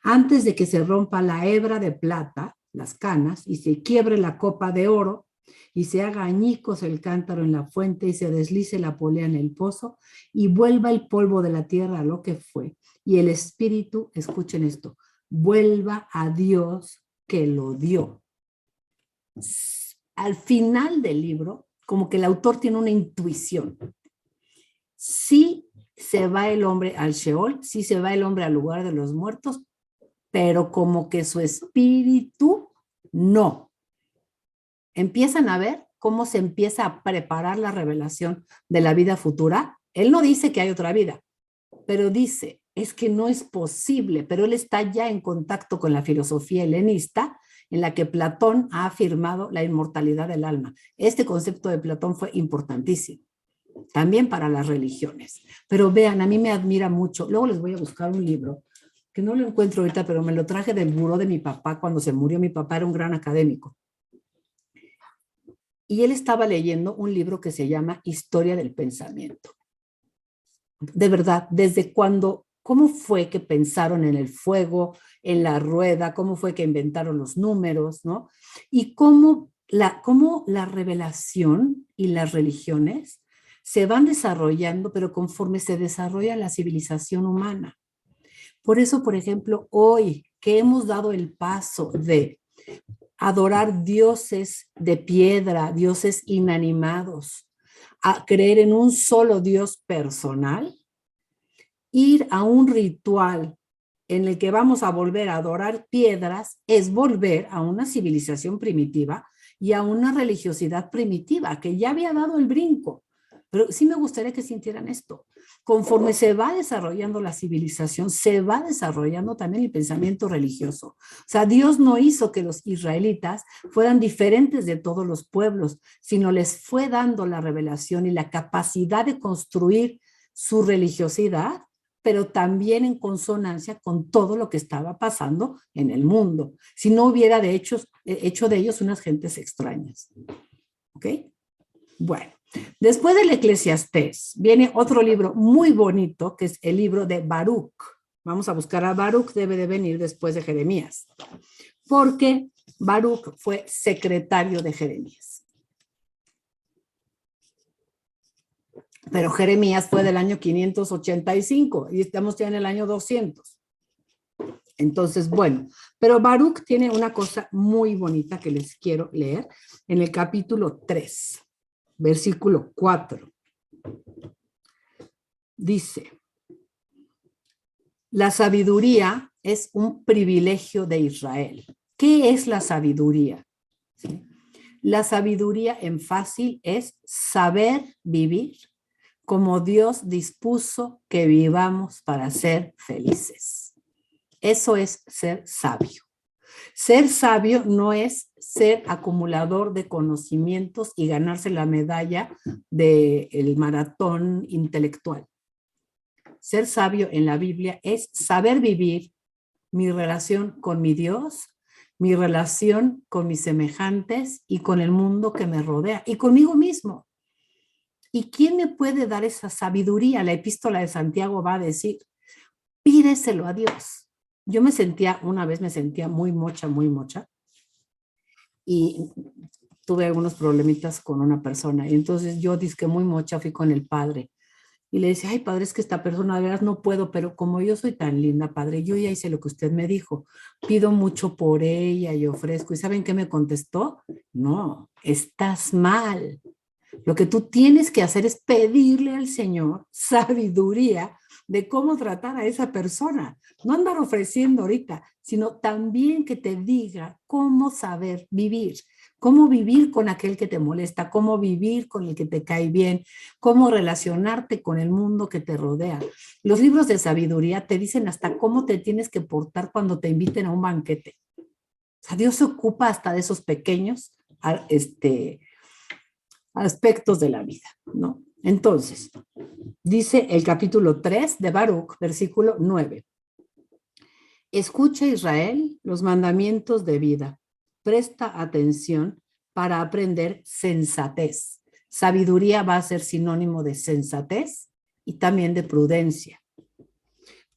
Antes de que se rompa la hebra de plata, las canas, y se quiebre la copa de oro, y se haga añicos el cántaro en la fuente y se deslice la polea en el pozo y vuelva el polvo de la tierra a lo que fue. Y el espíritu, escuchen esto, vuelva a Dios que lo dio. Al final del libro, como que el autor tiene una intuición. Sí se va el hombre al Sheol, sí se va el hombre al lugar de los muertos, pero como que su espíritu no. Empiezan a ver cómo se empieza a preparar la revelación de la vida futura. Él no dice que hay otra vida, pero dice, es que no es posible, pero él está ya en contacto con la filosofía helenista, en la que Platón ha afirmado la inmortalidad del alma. Este concepto de Platón fue importantísimo, también para las religiones. Pero vean, a mí me admira mucho. Luego les voy a buscar un libro, que no lo encuentro ahorita, pero me lo traje del buró de mi papá cuando se murió. Mi papá era un gran académico. Y él estaba leyendo un libro que se llama Historia del Pensamiento. De verdad, desde cuando, cómo fue que pensaron en el fuego, en la rueda, cómo fue que inventaron los números, ¿no? Y cómo la revelación y las religiones se van desarrollando, pero conforme se desarrolla la civilización humana. Por eso, por ejemplo, hoy que hemos dado el paso de adorar dioses de piedra, dioses inanimados, a creer en un solo Dios personal, ir a un ritual en el que vamos a volver a adorar piedras es volver a una civilización primitiva y a una religiosidad primitiva que ya había dado el brinco. Pero sí me gustaría que sintieran esto. Conforme se va desarrollando la civilización, se va desarrollando también el pensamiento religioso. O sea, Dios no hizo que los israelitas fueran diferentes de todos los pueblos, sino les fue dando la revelación y la capacidad de construir su religiosidad, pero también en consonancia con todo lo que estaba pasando en el mundo. Si no hubiera hecho de ellos unas gentes extrañas. ¿Ok? Bueno. Después del Eclesiastés viene otro libro muy bonito, que es el libro de Baruch. Vamos a buscar a Baruch, debe de venir después de Jeremías, porque Baruch fue secretario de Jeremías. Pero Jeremías fue del año 585 y estamos ya en el año 200. Entonces, bueno, pero Baruch tiene una cosa muy bonita que les quiero leer en el capítulo 3. Versículo 4. Dice, la sabiduría es un privilegio de Israel. ¿Qué es la sabiduría? ¿Sí? La sabiduría en fácil es saber vivir como Dios dispuso que vivamos para ser felices. Eso es ser sabio. Ser sabio no es ser acumulador de conocimientos y ganarse la medalla del maratón intelectual. Ser sabio en la Biblia es saber vivir mi relación con mi Dios, mi relación con mis semejantes y con el mundo que me rodea y conmigo mismo. ¿Y quién me puede dar esa sabiduría? La epístola de Santiago va a decir, pídeselo a Dios. Yo una vez me sentía muy mocha, y tuve algunos problemitas con una persona. Y entonces yo dizque muy mocha fui con el padre. Y le decía, ay, padre, es que esta persona de veras no puedo, pero como yo soy tan linda, padre, yo ya hice lo que usted me dijo. Pido mucho por ella y ofrezco. ¿Y saben qué me contestó? No, estás mal. Lo que tú tienes que hacer es pedirle al Señor sabiduría de cómo tratar a esa persona. No andar ofreciendo ahorita, sino también que te diga cómo saber vivir, cómo vivir con aquel que te molesta, cómo vivir con el que te cae bien, cómo relacionarte con el mundo que te rodea. Los libros de sabiduría te dicen hasta cómo te tienes que portar cuando te inviten a un banquete. O sea, Dios se ocupa hasta de esos pequeños aspectos de la vida, ¿no? Entonces, dice el capítulo 3 de Baruch, versículo 9. Escucha, Israel, los mandamientos de vida. Presta atención para aprender sensatez. Sabiduría va a ser sinónimo de sensatez y también de prudencia.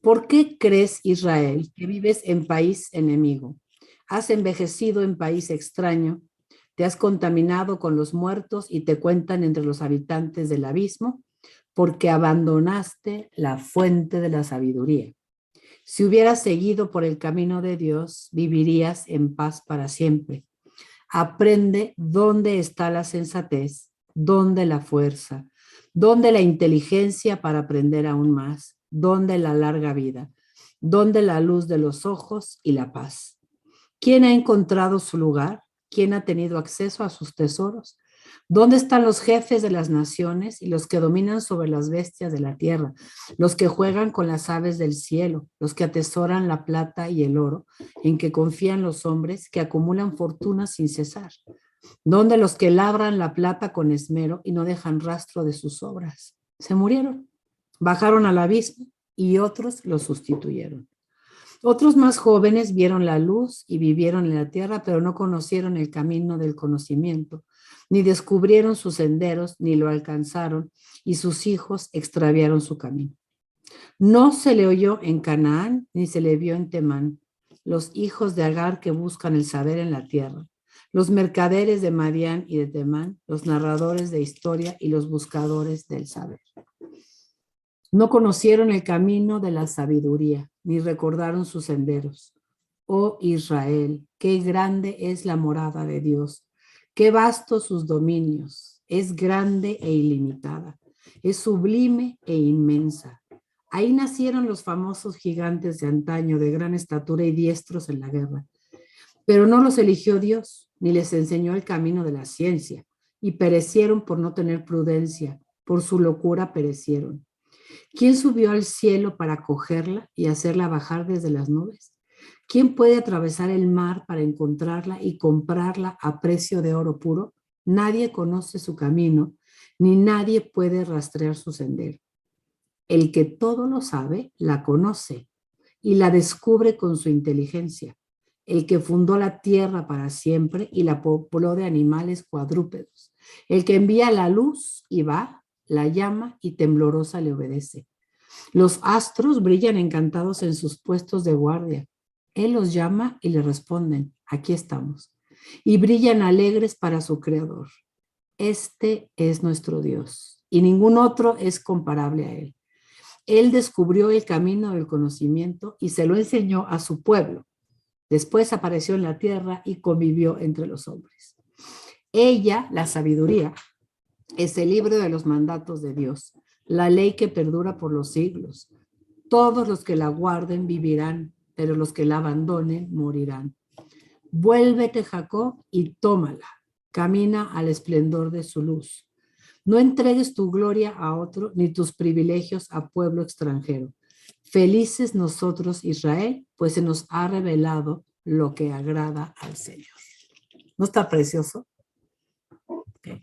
¿Por qué crees, Israel, que vives en país enemigo? Has envejecido en país extraño. Te has contaminado con los muertos y te cuentan entre los habitantes del abismo, porque abandonaste la fuente de la sabiduría. Si hubieras seguido por el camino de Dios, vivirías en paz para siempre. Aprende dónde está la sensatez, dónde la fuerza, dónde la inteligencia para aprender aún más, dónde la larga vida, dónde la luz de los ojos y la paz. ¿Quién ha encontrado su lugar? ¿Quién ha tenido acceso a sus tesoros? ¿Dónde están los jefes de las naciones y los que dominan sobre las bestias de la tierra, los que juegan con las aves del cielo, los que atesoran la plata y el oro, en que confían los hombres que acumulan fortunas sin cesar? ¿Dónde los que labran la plata con esmero y no dejan rastro de sus obras? Se murieron, bajaron al abismo y otros los sustituyeron. Otros más jóvenes vieron la luz y vivieron en la tierra, pero no conocieron el camino del conocimiento, ni descubrieron sus senderos, ni lo alcanzaron, y sus hijos extraviaron su camino. No se le oyó en Canaán, ni se le vio en Temán, los hijos de Agar que buscan el saber en la tierra, los mercaderes de Madián y de Temán, los narradores de historia y los buscadores del saber. No conocieron el camino de la sabiduría, ni recordaron sus senderos. Oh Israel, qué grande es la morada de Dios, qué vastos sus dominios, es grande e ilimitada, es sublime e inmensa. Ahí nacieron los famosos gigantes de antaño, de gran estatura y diestros en la guerra. Pero no los eligió Dios, ni les enseñó el camino de la ciencia, y perecieron por no tener prudencia, por su locura perecieron. ¿Quién subió al cielo para cogerla y hacerla bajar desde las nubes? ¿Quién puede atravesar el mar para encontrarla y comprarla a precio de oro puro? Nadie conoce su camino, ni nadie puede rastrear su sendero. El que todo lo sabe, la conoce y la descubre con su inteligencia. El que fundó la tierra para siempre y la pobló de animales cuadrúpedos. El que envía la luz y va, la llama y temblorosa le obedece. Los astros brillan encantados en sus puestos de guardia. Él los llama y le responden, aquí estamos. Y brillan alegres para su creador. Este es nuestro Dios y ningún otro es comparable a él. Él descubrió el camino del conocimiento y se lo enseñó a su pueblo. Después apareció en la tierra y convivió entre los hombres. Ella, la sabiduría, es el libro de los mandatos de Dios, la ley que perdura por los siglos. Todos los que la guarden vivirán, pero los que la abandonen morirán. Vuélvete, Jacob, y tómala. Camina al esplendor de su luz. No entregues tu gloria a otro, ni tus privilegios a pueblo extranjero. Felices nosotros, Israel, pues se nos ha revelado lo que agrada al Señor. ¿No está precioso? Okay.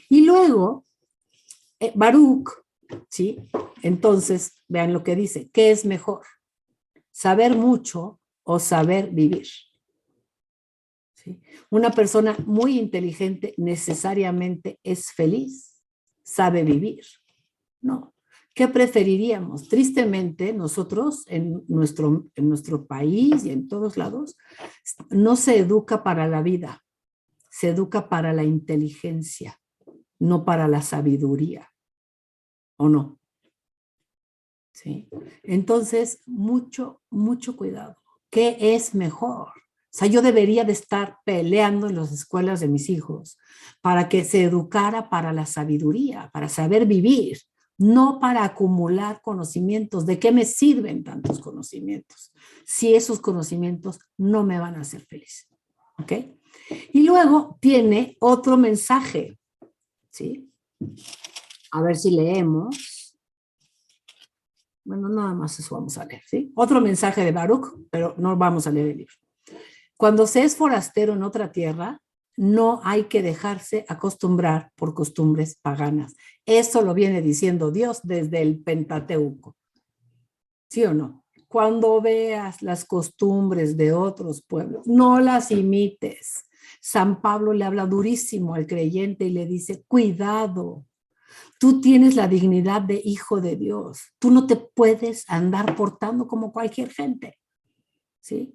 Y luego, Baruch, ¿sí? Entonces, vean lo que dice. ¿Qué es mejor? ¿Saber mucho o saber vivir? ¿Sí? Una persona muy inteligente necesariamente es feliz, sabe vivir. No. ¿Qué preferiríamos? Tristemente, nosotros en nuestro país y en todos lados, no se educa para la vida, se educa para la inteligencia, no para la sabiduría. ¿O no? ¿Sí? Entonces, mucho cuidado. ¿Qué es mejor? O sea, yo debería de estar peleando en las escuelas de mis hijos para que se educara para la sabiduría, para saber vivir, no para acumular conocimientos. ¿De qué me sirven tantos conocimientos si esos conocimientos no me van a hacer feliz? ¿Ok? Y luego tiene otro mensaje, ¿sí? A ver si leemos. Bueno, nada más eso vamos a leer, ¿sí? Otro mensaje de Baruch, pero no vamos a leer el libro. Cuando se es forastero en otra tierra, no hay que dejarse acostumbrar por costumbres paganas. Eso lo viene diciendo Dios desde el Pentateuco. ¿Sí o no? Cuando veas las costumbres de otros pueblos, no las imites. San Pablo le habla durísimo al creyente y le dice, cuidado. Tú tienes la dignidad de hijo de Dios. Tú no te puedes andar portando como cualquier gente, ¿sí?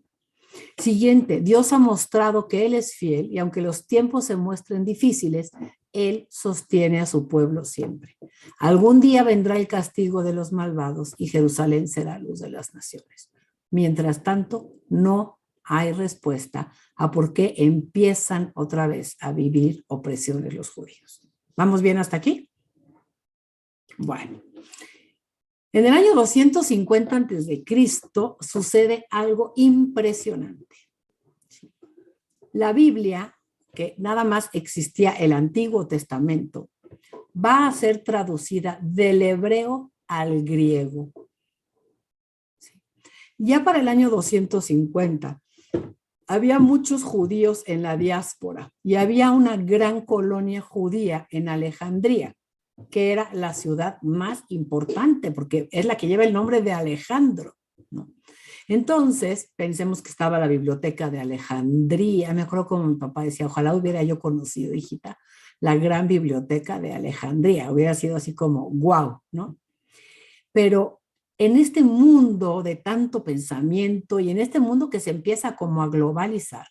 Siguiente, Dios ha mostrado que Él es fiel y aunque los tiempos se muestren difíciles, Él sostiene a su pueblo siempre. Algún día vendrá el castigo de los malvados y Jerusalén será luz de las naciones. Mientras tanto, no hay respuesta a por qué empiezan otra vez a vivir opresiones los judíos. ¿Vamos bien hasta aquí? Bueno. En el año 250 a.C. sucede algo impresionante. La Biblia, que nada más existía el Antiguo Testamento, va a ser traducida del hebreo al griego. Ya para el año 250 había muchos judíos en la diáspora y había una gran colonia judía en Alejandría, que era la ciudad más importante, porque es la que lleva el nombre de Alejandro, ¿no? Entonces, pensemos que estaba la biblioteca de Alejandría. Me acuerdo como mi papá decía, ojalá hubiera yo conocido, hijita, la gran biblioteca de Alejandría. Hubiera sido así como, wow, ¿no? Pero en este mundo de tanto pensamiento y en este mundo que se empieza como a globalizar,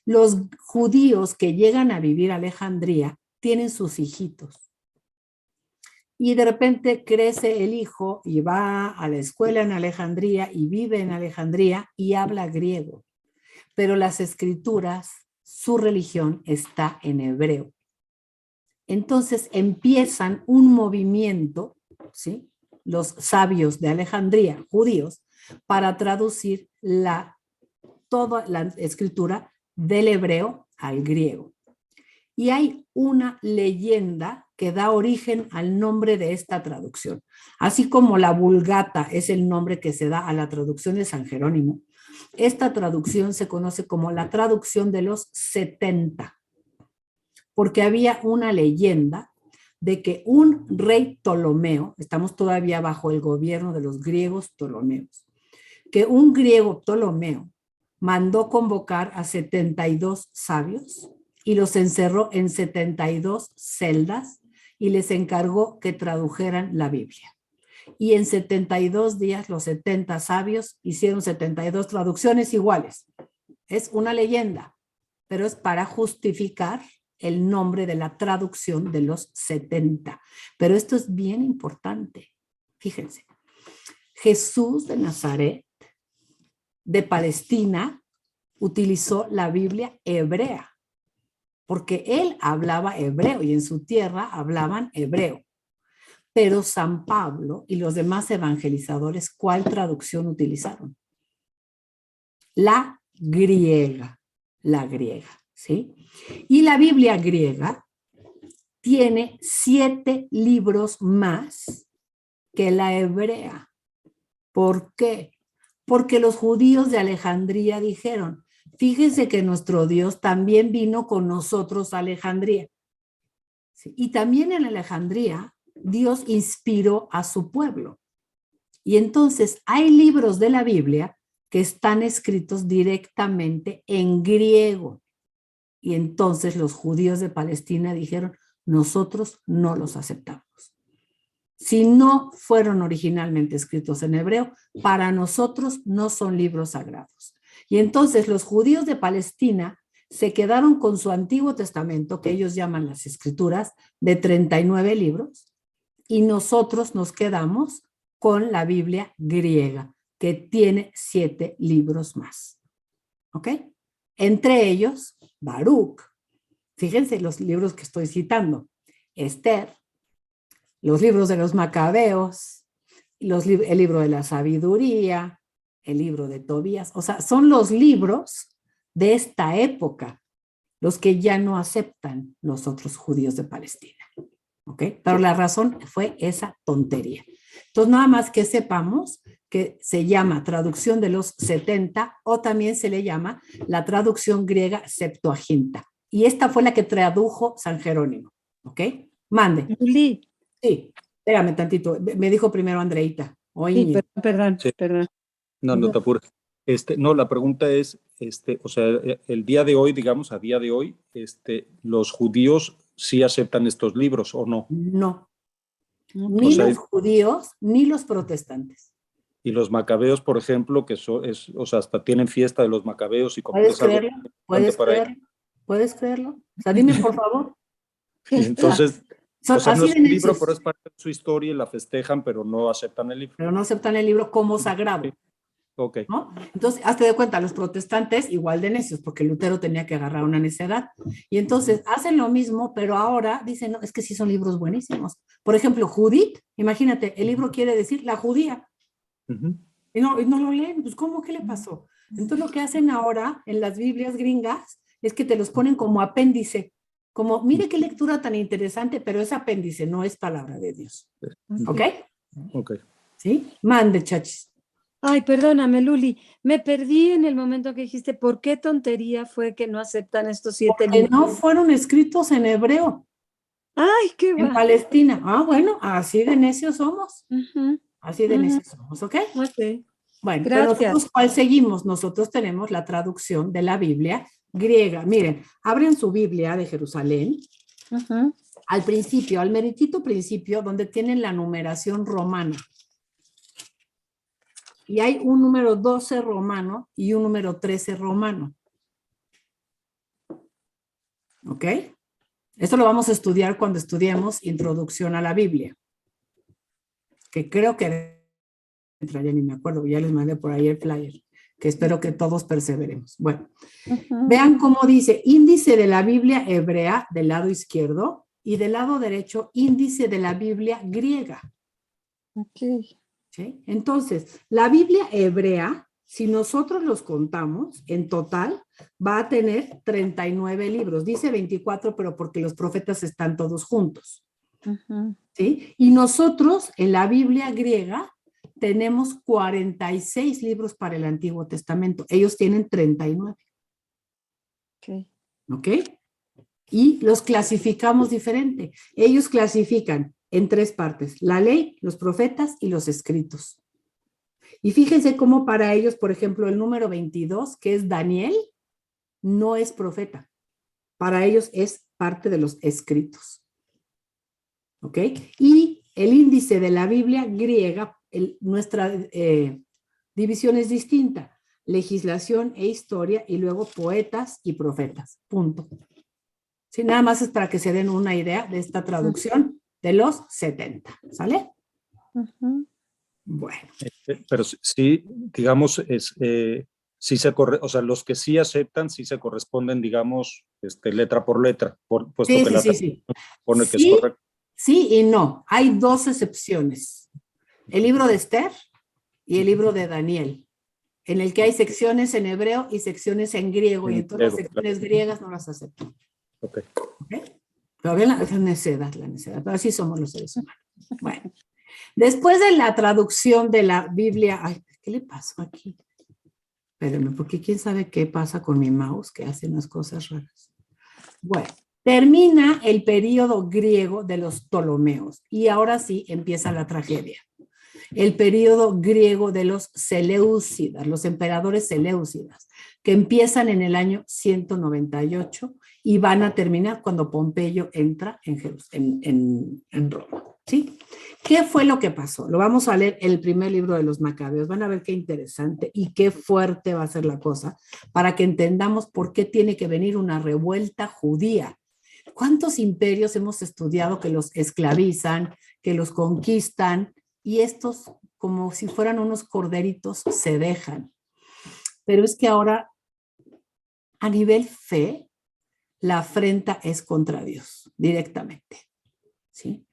los judíos que llegan a vivir a Alejandría tienen sus hijitos. Y de repente crece el hijo y va a la escuela en Alejandría y vive en Alejandría y habla griego. Pero las escrituras, su religión está en hebreo. Entonces empiezan un movimiento, ¿sí? Los sabios de Alejandría, judíos, para traducir toda la escritura del hebreo al griego. Y hay una leyenda que da origen al nombre de esta traducción. Así como la Vulgata es el nombre que se da a la traducción de San Jerónimo, esta traducción se conoce como la traducción de los 70, porque había una leyenda de que un rey Ptolomeo, estamos todavía bajo el gobierno de los griegos Ptolomeos, que un griego Ptolomeo mandó convocar a 72 sabios y los encerró en 72 celdas y les encargó que tradujeran la Biblia. Y en 72 días los 70 sabios hicieron 72 traducciones iguales. Es una leyenda, pero es para justificar el nombre de la traducción de los 70. Pero esto es bien importante. Fíjense, Jesús de Nazaret, de Palestina, utilizó la Biblia hebrea, porque él hablaba hebreo y en su tierra hablaban hebreo. Pero San Pablo y los demás evangelizadores, ¿cuál traducción utilizaron? La griega, ¿sí? Y la Biblia griega tiene 7 libros más que la hebrea. ¿Por qué? Porque los judíos de Alejandría dijeron, fíjense que nuestro Dios también vino con nosotros a Alejandría. ¿Sí? Y también en Alejandría, Dios inspiró a su pueblo. Y entonces hay libros de la Biblia que están escritos directamente en griego. Y entonces los judíos de Palestina dijeron, nosotros no los aceptamos. Si no fueron originalmente escritos en hebreo, para nosotros no son libros sagrados. Y entonces los judíos de Palestina se quedaron con su Antiguo Testamento, que ellos llaman las Escrituras, de 39 libros, y nosotros nos quedamos con la Biblia griega, que tiene 7 libros más. ¿Ok? Entre ellos, Baruch. Fíjense los libros que estoy citando. Esther, los libros de los Macabeos, el libro de la sabiduría, el libro de Tobías. O sea, son los libros de esta época, los que ya no aceptan los otros judíos de Palestina. ¿Ok? Pero la razón fue esa tontería. Entonces, nada más que sepamos que se llama traducción de los 70 o también se le llama la traducción griega Septuaginta. Y esta fue la que tradujo San Jerónimo. ¿Ok? Mande. Lili. Sí, espérame tantito. Me dijo primero Andreita. Sí, perdón. Sí. No te apures. No, la pregunta es, o sea, el día de hoy, digamos, a día de hoy, ¿los judíos sí aceptan estos libros o no? No. No, Ni O sea, los judíos, ni los protestantes. Y los macabeos, por ejemplo, que o sea, hasta tienen fiesta de los macabeos y como que ¿Puedes es algo creerlo? importante ¿Puedes para ellos. creerlo? ¿Puedes creerlo? O sea, dime por favor. Y entonces, Son o sea, no así es de un libro, necios, pero es parte de su historia y la festejan, pero no aceptan el libro. pero no aceptan el libro como sagrado, Ok. ¿no? Entonces, hazte de cuenta, los protestantes igual de necios, porque Lutero tenía que agarrar una necedad. Y entonces hacen lo mismo, pero ahora dicen, no, es que sí son libros buenísimos. Por ejemplo, Judith, imagínate, el libro quiere decir la judía. Ujú. Y no lo leen, pues ¿cómo? ¿Qué le pasó? Entonces lo que hacen ahora en las Biblias gringas es que te los ponen como apéndice, como, mire qué lectura tan interesante, pero es apéndice, no es palabra de Dios. ¿Ok? Ok. ¿Sí? Mande, chachis. Ay, perdóname, Luli, me perdí en el momento que dijiste, ¿por qué tontería fue que no aceptan estos 7 Que libros? no fueron escritos en hebreo, Ay, qué en va. Palestina. Ah, bueno, así de necios somos. Ujú, Así de Ujú. necios somos, ¿ok? ok. Bueno, pero Gracias. nosotros, ¿cuál seguimos? Nosotros tenemos la traducción de la Biblia griega. Miren, abren su Biblia de Jerusalén. Ujú. Al principio, al meritito principio, donde tienen la numeración romana. Y hay un número 12 romano y un número 13 romano. ¿Ok? Esto lo vamos a estudiar cuando estudiemos Introducción a la Biblia. Que creo que ya ni me acuerdo, ya les mandé por ahí el flyer, que espero que todos perseveremos. Bueno, vean cómo dice índice de la Biblia hebrea del lado izquierdo y del lado derecho índice de la Biblia griega. Ok. ¿Sí? Entonces, la Biblia hebrea, si nosotros los contamos, en total va a tener 39 libros. Dice 24, pero porque los profetas están todos juntos. Ujú. ¿Sí? Y nosotros, en la Biblia griega, tenemos 46 libros para el Antiguo Testamento. Ellos tienen 39. Ok. ¿Ok? Y los clasificamos diferente. Ellos clasifican en 3 partes: la ley, los profetas y los escritos. Y fíjense cómo para ellos, por ejemplo, el número 22, que es Daniel, no es profeta. Para ellos es parte de los escritos. ¿Ok? Y el índice de la Biblia griega, nuestra división es distinta: legislación e historia, y luego poetas y profetas. Punto. Sí, nada más es para que se den una idea de esta traducción de los 70. ¿Sale? Ujú. Bueno. Pero sí, digamos, sí o sea, los que sí aceptan, sí se corresponden, digamos, letra por letra, puesto Sí, que sí, la sí, sí. pone que es Sí, correcto. sí y no. Hay 2 excepciones: el libro de Esther y el libro de Daniel, en el que hay secciones en hebreo y secciones en griego, y En entonces las griego, secciones griegas no las aceptan. Ok. ¿Ok? Pero ven la necedad, pero así somos los seres humanos. Bueno, después de la traducción de la Biblia, ay, ¿qué le pasó aquí? Espérenme, porque quién sabe qué pasa con mi mouse, que hace unas cosas raras. Bueno, termina el periodo griego de los Ptolomeos y ahora sí empieza la tragedia. El periodo griego de los Seleucidas, los emperadores Seleucidas, que empiezan en el año 198 y van a terminar cuando Pompeyo entra en Roma. ¿Sí? ¿Qué fue lo que pasó? Lo vamos a leer el primer libro de los Macabeos. Van a ver qué interesante y qué fuerte va a ser la cosa para que entendamos por qué tiene que venir una revuelta judía. ¿Cuántos imperios hemos estudiado que los esclavizan, que los conquistan, y estos, como si fueran unos corderitos, se dejan? Pero es que ahora, a nivel fe, la afrenta es contra Dios, directamente. ¿Sí?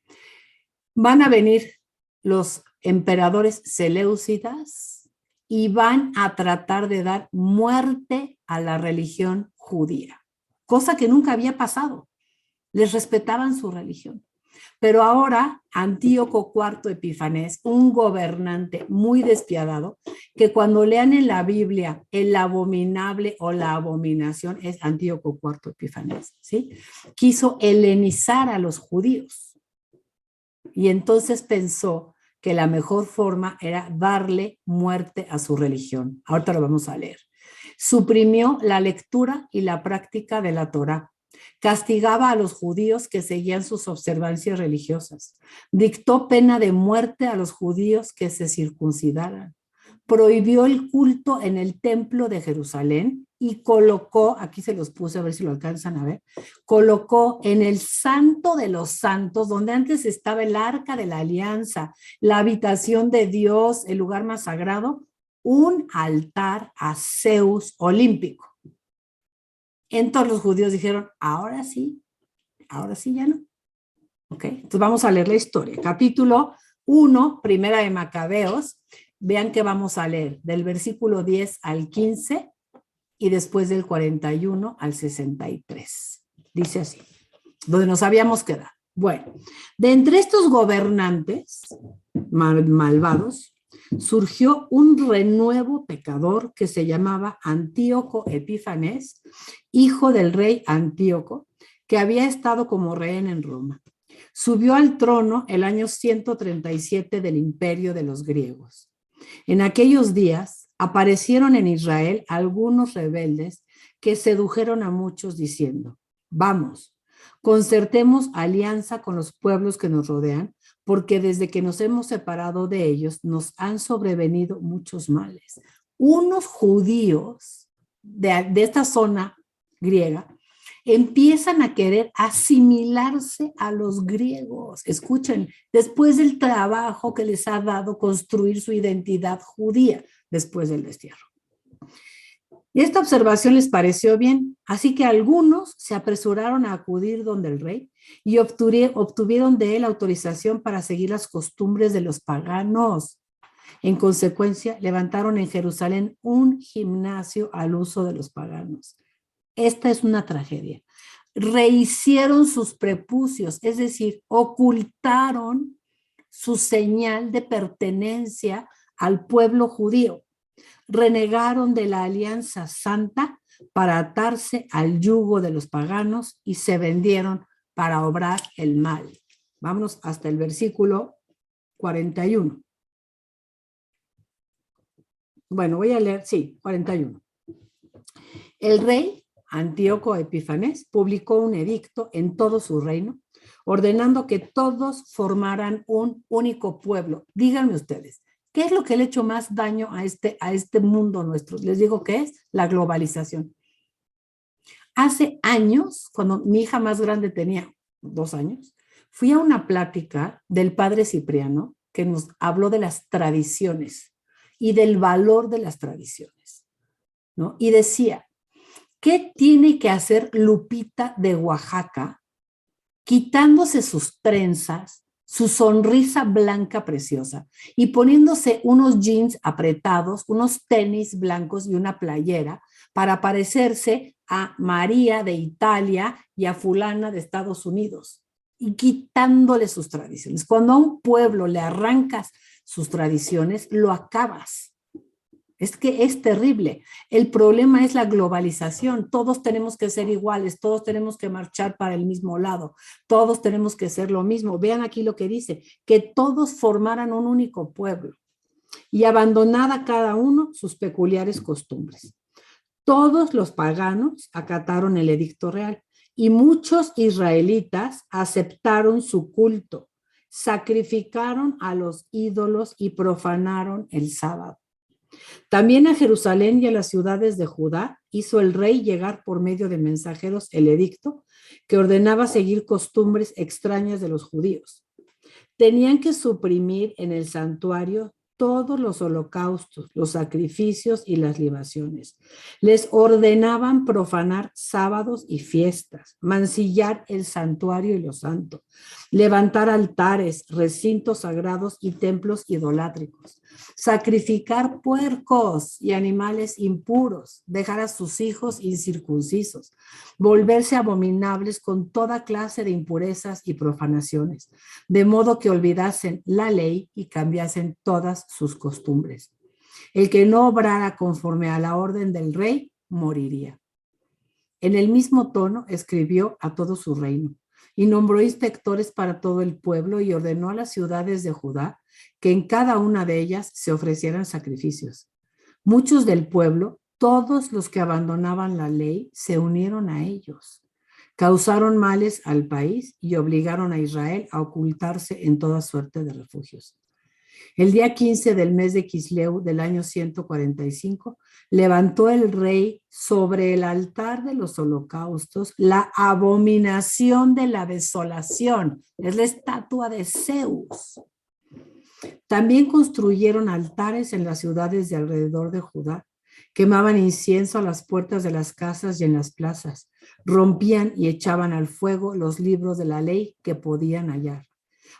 Van a venir los emperadores seleucidas y van a tratar de dar muerte a la religión judía, cosa que nunca había pasado. Les respetaban su religión. Pero ahora Antíoco IV Epifanés, un gobernante muy despiadado, que cuando lean en la Biblia el abominable o la abominación es Antíoco IV Epifanés, ¿sí? Quiso helenizar a los judíos. Y entonces pensó que la mejor forma era darle muerte a su religión. Ahorita lo vamos a leer. Suprimió la lectura y la práctica de la Torá. Castigaba a los judíos que seguían sus observancias religiosas. Dictó pena de muerte a los judíos que se circuncidaran. prohibió el culto en el templo de Jerusalén y colocó, aquí se los puse a ver si lo alcanzan a ver, colocó en el Santo de los Santos, donde antes estaba el Arca de la Alianza, la habitación de Dios, el lugar más sagrado, un altar a Zeus olímpico. Entonces los judíos dijeron, ahora sí ya no. Ok, entonces vamos a leer la historia. Capítulo 1, primera de Macabeos. Vean que vamos a leer del versículo 10 al 15 y después del 41 al 63. Dice así, donde nos habíamos quedado. Bueno, de entre estos gobernantes malvados, surgió un renuevo pecador que se llamaba Antíoco Epífanes, hijo del rey Antíoco, que había estado como rehén en Roma. Subió al trono el año 137 del imperio de los griegos. En aquellos días aparecieron en Israel algunos rebeldes que sedujeron a muchos diciendo, vamos, concertemos alianza con los pueblos que nos rodean, porque desde que nos hemos separado de ellos nos han sobrevenido muchos males. Unos judíos de esta zona griega empiezan a querer asimilarse a los griegos. Escuchen, después del trabajo que les ha dado construir su identidad judía después del destierro. Y esta observación les pareció bien, así que algunos se apresuraron a acudir donde el rey y obtuvieron de él autorización para seguir las costumbres de los paganos. En consecuencia, levantaron en Jerusalén un gimnasio al uso de los paganos. Esta es una tragedia. Rehicieron sus prepucios, es decir, ocultaron su señal de pertenencia al pueblo judío. Renegaron de la alianza santa para atarse al yugo de los paganos y se vendieron para obrar el mal. Vámonos hasta el versículo 41. Bueno, voy a leer, 41. El rey Antíoco Epífanes publicó un edicto en todo su reino, ordenando que todos formaran un único pueblo. Díganme ustedes, ¿qué es lo que le ha hecho más daño a este mundo nuestro? Les digo que es la globalización. Hace años, cuando mi hija más grande tenía 2 años, fui a una plática del padre Cipriano que nos habló de las tradiciones y del valor de las tradiciones, ¿no? Y decía, ¿qué tiene que hacer Lupita de Oaxaca quitándose sus trenzas, su sonrisa blanca preciosa y poniéndose unos jeans apretados, unos tenis blancos y una playera para parecerse a María de Italia y a fulana de Estados Unidos y quitándole sus tradiciones? Cuando a un pueblo le arrancas sus tradiciones, lo acabas. Es que es terrible. El problema es la globalización. Todos tenemos que ser iguales, todos tenemos que marchar para el mismo lado, todos tenemos que ser lo mismo. Vean aquí lo que dice, que todos formaran un único pueblo y abandonada cada uno sus peculiares costumbres. Todos los paganos acataron el edicto real y muchos israelitas aceptaron su culto, sacrificaron a los ídolos y profanaron el sábado. También a Jerusalén y a las ciudades de Judá hizo el rey llegar por medio de mensajeros el edicto que ordenaba seguir costumbres extrañas de los judíos. Tenían que suprimir en el santuario todos los holocaustos, los sacrificios y las libaciones. Les ordenaban profanar sábados y fiestas, mancillar el santuario y lo santo, levantar altares, recintos sagrados y templos idolátricos, sacrificar puercos y animales impuros, dejar a sus hijos incircuncisos, volverse abominables con toda clase de impurezas y profanaciones, de modo que olvidasen la ley y cambiasen todas sus costumbres. El que no obrara conforme a la orden del rey, moriría. En el mismo tono escribió a todo su reino y nombró inspectores para todo el pueblo y ordenó a las ciudades de Judá que en cada una de ellas se ofrecieran sacrificios. Muchos del pueblo, todos los que abandonaban la ley, se unieron a ellos. Causaron males al país y obligaron a Israel a ocultarse en toda suerte de refugios. El día 15 del mes de Quisleu del año 145, levantó el rey sobre el altar de los holocaustos la abominación de la desolación. Es la estatua de Zeus. También construyeron altares en las ciudades de alrededor de Judá. Quemaban incienso a las puertas de las casas y en las plazas. Rompían y echaban al fuego los libros de la ley que podían hallar.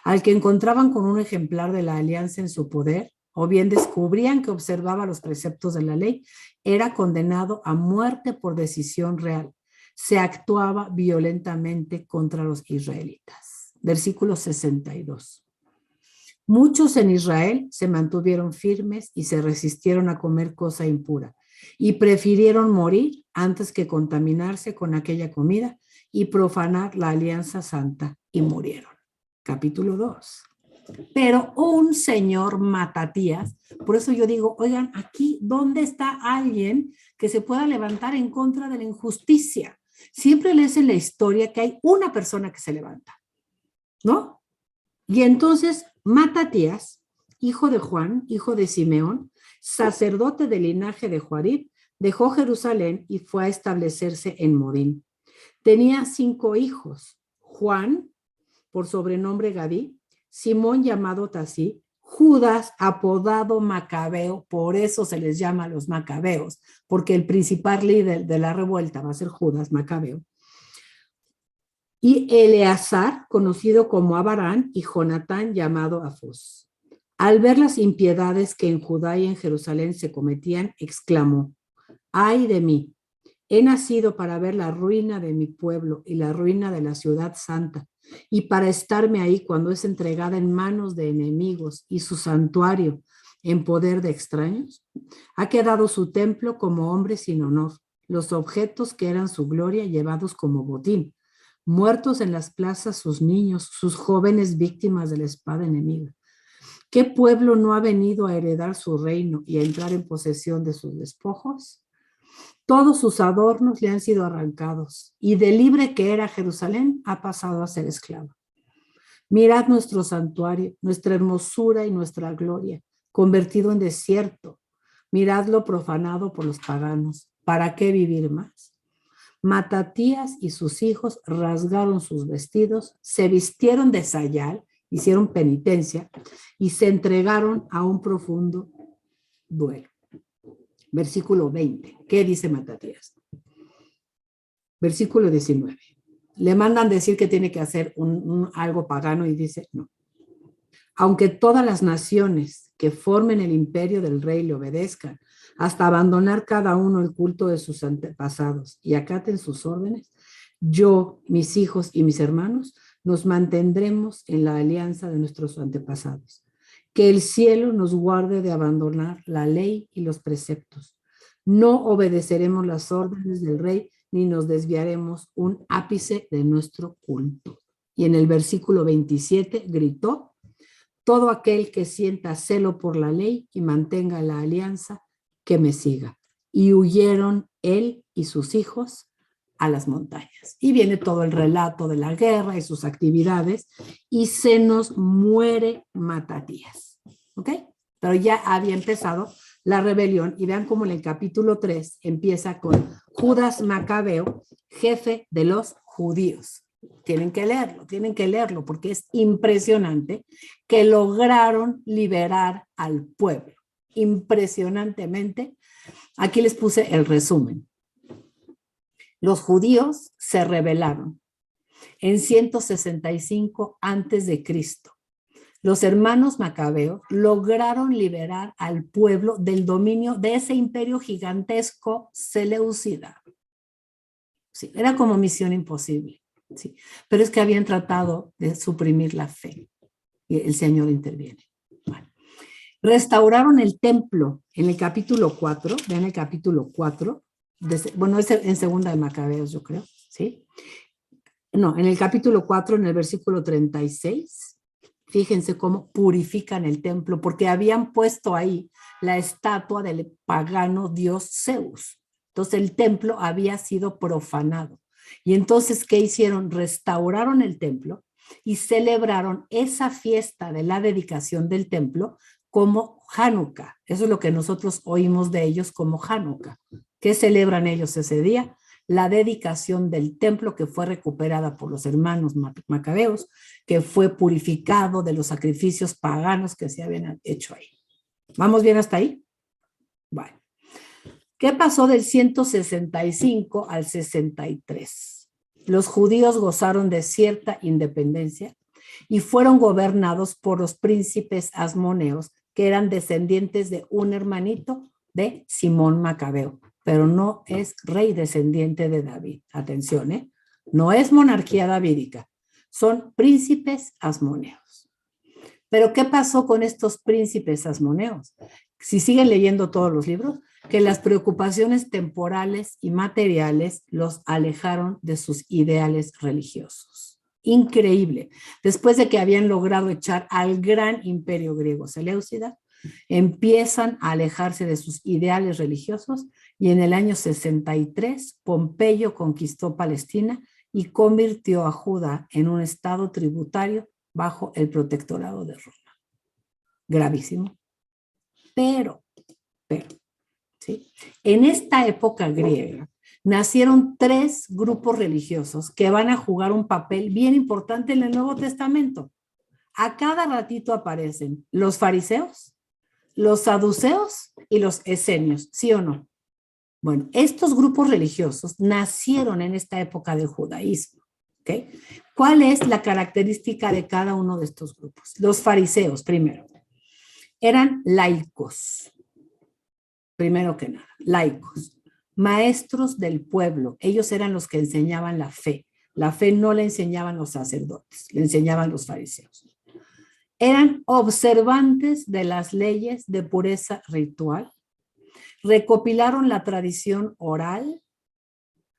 Al que encontraban con un ejemplar de la alianza en su poder, o bien descubrían que observaba los preceptos de la ley, era condenado a muerte por decisión real. Se actuaba violentamente contra los israelitas. Versículo 62. Muchos en Israel se mantuvieron firmes y se resistieron a comer cosa impura y prefirieron morir antes que contaminarse con aquella comida y profanar la alianza santa y murieron. Capítulo 2. Pero un señor Matatías, por eso yo digo, oigan, aquí, ¿dónde está alguien que se pueda levantar en contra de la injusticia? Siempre lees en la historia que hay una persona que se levanta, ¿no? Y entonces Matatías, hijo de Juan, hijo de Simeón, sacerdote del linaje de Joarib, dejó Jerusalén y fue a establecerse en Modín. Tenía 5 hijos: Juan, por sobrenombre Gadí, Simón llamado Tasí, Judas apodado Macabeo, por eso se les llama los macabeos, porque el principal líder de la revuelta va a ser Judas Macabeo, y Eleazar, conocido como Abarán, y Jonatán, llamado Afos. Al ver las impiedades que en Judá y en Jerusalén se cometían, exclamó: ¡ay de mí! He nacido para ver la ruina de mi pueblo y la ruina de la ciudad santa, y para estarme ahí cuando es entregada en manos de enemigos y su santuario en poder de extraños. Ha quedado su templo como hombre sin honor, los objetos que eran su gloria llevados como botín, muertos en las plazas sus niños, sus jóvenes víctimas de la espada enemiga. ¿Qué pueblo no ha venido a heredar su reino y a entrar en posesión de sus despojos? Todos sus adornos le han sido arrancados, y de libre que era Jerusalén, ha pasado a ser esclava. Mirad nuestro santuario, nuestra hermosura y nuestra gloria, convertido en desierto. Miradlo profanado por los paganos. ¿Para qué vivir más? Matatías y sus hijos rasgaron sus vestidos, se vistieron de sayal, hicieron penitencia y se entregaron a un profundo duelo. Versículo 20. ¿Qué dice Matatías? Versículo 19. Le mandan decir que tiene que hacer algo pagano y dice no. Aunque todas las naciones que formen el imperio del rey le obedezcan, hasta abandonar cada uno el culto de sus antepasados y acaten sus órdenes, yo, mis hijos y mis hermanos nos mantendremos en la alianza de nuestros antepasados. Que el cielo nos guarde de abandonar la ley y los preceptos. No obedeceremos las órdenes del rey ni nos desviaremos un ápice de nuestro culto. Y en el versículo 27 gritó: todo aquel que sienta celo por la ley y mantenga la alianza, que me siga. Y huyeron él y sus hijos a las montañas. Y viene todo el relato de la guerra y sus actividades, y se nos muere Matatías. ¿Ok? Pero ya había empezado la rebelión, y vean cómo en el capítulo 3 empieza con Judas Macabeo, jefe de los judíos. Tienen que leerlo, porque es impresionante que lograron liberar al pueblo. Impresionantemente. Aquí les puse el resumen. Los judíos se rebelaron en 165 antes de Cristo. Los hermanos Macabeos lograron liberar al pueblo del dominio de ese imperio gigantesco seleucida. Sí, era como misión imposible, sí, pero es que habían tratado de suprimir la fe y el Señor interviene. Bueno, restauraron el templo en el capítulo 4, vean el capítulo 4, bueno, es en segunda de Macabeos, yo creo, ¿sí? No, en el capítulo 4, en el versículo 36, fíjense cómo purifican el templo, porque habían puesto ahí la estatua del pagano dios Zeus. Entonces el templo había sido profanado. Y entonces, ¿qué hicieron? Restauraron el templo y celebraron esa fiesta de la dedicación del templo como Hanukkah. Eso es lo que nosotros oímos de ellos como Hanukkah. ¿Qué celebran ellos ese día? La dedicación del templo que fue recuperada por los hermanos macabeos, que fue purificado de los sacrificios paganos que se habían hecho ahí. ¿Vamos bien hasta ahí? Bueno. ¿Qué pasó del 165 al 63? Los judíos gozaron de cierta independencia y fueron gobernados por los príncipes asmoneos, que eran descendientes de un hermanito de Simón Macabeo, pero no es rey descendiente de David. Atención, ¿eh? No es monarquía davídica, son príncipes asmoneos. Pero ¿qué pasó con estos príncipes asmoneos? Si siguen leyendo todos los libros, que las preocupaciones temporales y materiales los alejaron de sus ideales religiosos. Increíble. Después de que habían logrado echar al gran imperio griego Seleucida, empiezan a alejarse de sus ideales religiosos y en el año 63 Pompeyo conquistó Palestina y convirtió a Judá en un estado tributario bajo el protectorado de Roma. Gravísimo. Pero, ¿sí? En esta época griega nacieron 3 grupos religiosos que van a jugar un papel bien importante en el Nuevo Testamento. A cada ratito aparecen los fariseos, los saduceos y los esenios, ¿sí o no? Bueno, estos grupos religiosos nacieron en esta época del judaísmo. ¿Okay? ¿Cuál es la característica de cada uno de estos grupos? Los fariseos, primero, eran laicos. Primero que nada, laicos, maestros del pueblo. Ellos eran los que enseñaban la fe. La fe no la enseñaban los sacerdotes, la enseñaban los fariseos. Eran observantes de las leyes de pureza ritual. Recopilaron la tradición oral,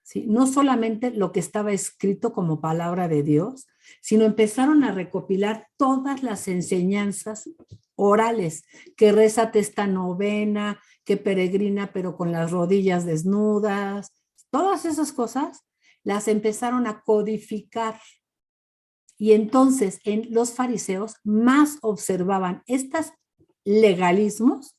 ¿sí? No solamente lo que estaba escrito como palabra de Dios, sino empezaron a recopilar todas las enseñanzas orales, que rézate esta novena, que peregrina pero con las rodillas desnudas, todas esas cosas las empezaron a codificar. Y entonces los fariseos más observaban estos legalismos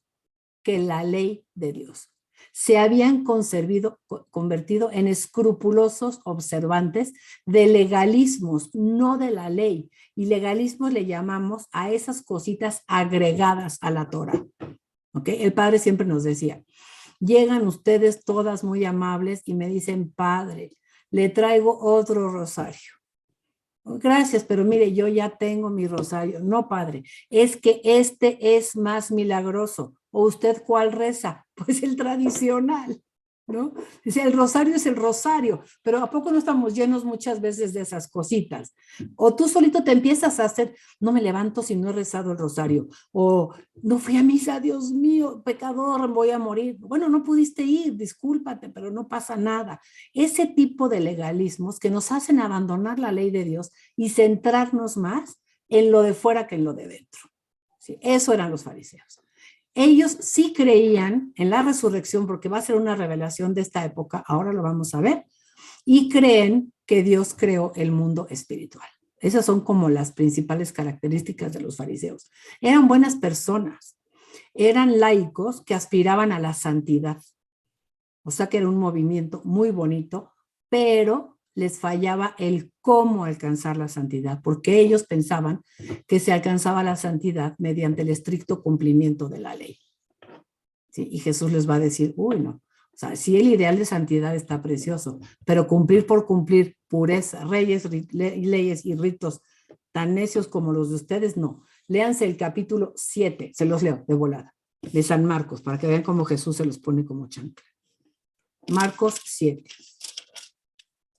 que la ley de Dios. Se habían convertido en escrupulosos observantes de legalismos, no de la ley. Y legalismos le llamamos a esas cositas agregadas a la Torah. ¿Okay? El padre siempre nos decía, llegan ustedes todas muy amables y me dicen, padre, le traigo otro rosario. Gracias, pero mire, yo ya tengo mi rosario. No, padre, es que este es más milagroso. ¿O usted cuál reza? Pues el tradicional, ¿no? Dice, el rosario es el rosario, pero ¿a poco no estamos llenos muchas veces de esas cositas? O tú solito te empiezas a hacer, no me levanto si no he rezado el rosario, o no fui a misa, Dios mío, pecador, voy a morir. Bueno, no pudiste ir, discúlpate, pero no pasa nada. Ese tipo de legalismos que nos hacen abandonar la ley de Dios y centrarnos más en lo de fuera que en lo de dentro. ¿Sí? Eso eran los fariseos. Ellos sí creían en la resurrección porque va a ser una revelación de esta época, ahora lo vamos a ver, y creen que Dios creó el mundo espiritual. Esas son como las principales características de los fariseos. Eran buenas personas, eran laicos que aspiraban a la santidad. O sea que era un movimiento muy bonito, pero les fallaba el cómo alcanzar la santidad, porque ellos pensaban que se alcanzaba la santidad mediante el estricto cumplimiento de la ley. ¿Sí? Y Jesús les va a decir, uy, no. O sea, sí, el ideal de santidad está precioso, pero cumplir por cumplir pureza, leyes y ritos tan necios como los de ustedes, no. Léanse el capítulo 7, se los leo de volada, de San Marcos, para que vean cómo Jesús se los pone como chancla. Marcos 7.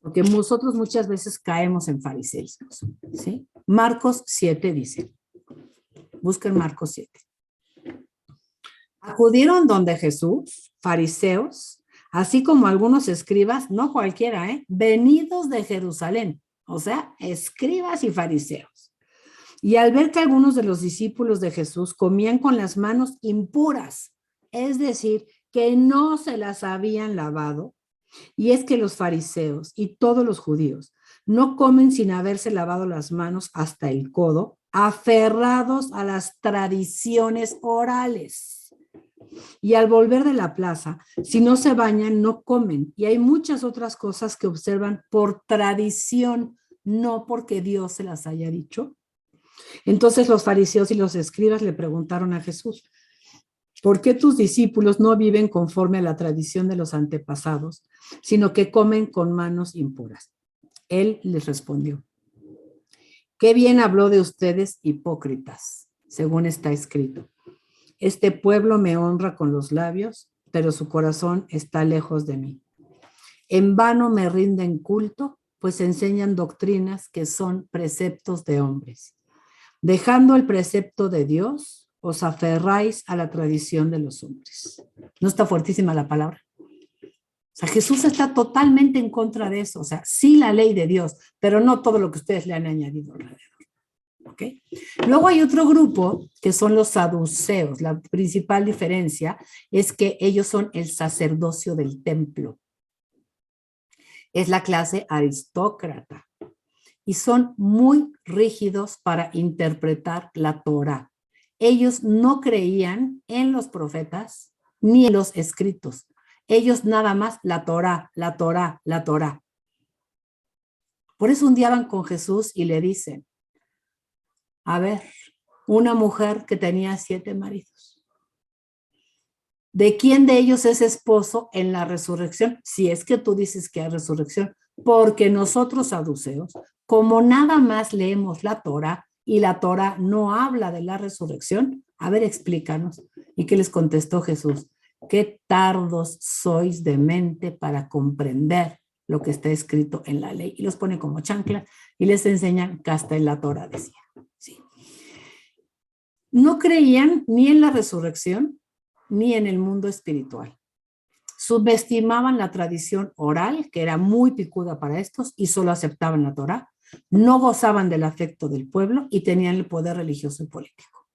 Porque nosotros muchas veces caemos en fariseísmo, ¿sí? Marcos 7 dice, busquen Marcos 7. Acudieron donde Jesús, fariseos, así como algunos escribas, no cualquiera, venidos de Jerusalén, o sea, escribas y fariseos. Y al ver que algunos de los discípulos de Jesús comían con las manos impuras, es decir, que no se las habían lavado, y es que los fariseos y todos los judíos No comen sin haberse lavado las manos hasta el codo, aferrados a las tradiciones orales. Y al volver de la plaza, si no se bañan, no comen. Y hay muchas otras cosas que observan por tradición, no porque Dios se las haya dicho. Entonces los fariseos y los escribas le preguntaron a Jesús: ¿por qué tus discípulos no viven conforme a la tradición de los antepasados, sino que comen con manos impuras? Él les respondió: qué bien habló de ustedes, hipócritas, según está escrito. Este pueblo me honra con los labios, pero su corazón está lejos de mí. En vano me rinden culto, pues enseñan doctrinas que son preceptos de hombres. Dejando el precepto de Dios, os aferráis a la tradición de los hombres. ¿No está fuertísima la palabra? O sea, Jesús está totalmente en contra de eso. O sea, sí la ley de Dios, pero no todo lo que ustedes le han añadido alrededor. ¿Okay? Luego hay otro grupo que son los saduceos. La principal diferencia es que ellos son el sacerdocio del templo. Es la clase aristócrata y son muy rígidos para interpretar la Torá. Ellos no creían en los profetas ni en los escritos. Ellos nada más la Torá, la Torá, la Torá. Por eso un día van con Jesús y le dicen: a ver, una mujer que tenía 7 maridos, ¿de quién de ellos es esposo en la resurrección? Si es que tú dices que hay resurrección, porque nosotros saduceos, como nada más leemos la Torá y la Torá no habla de la resurrección, a ver, explícanos. ¿Y qué les contestó Jesús? Qué tardos sois de mente para comprender lo que está escrito en la ley. Y los pone como chancla y les enseñan que hasta en la Torá decía. Sí. No creían ni en la resurrección ni en el mundo espiritual. Subestimaban la tradición oral, que era muy picuda para estos, y solo aceptaban la Torá. No gozaban del afecto del pueblo y tenían el poder religioso y político.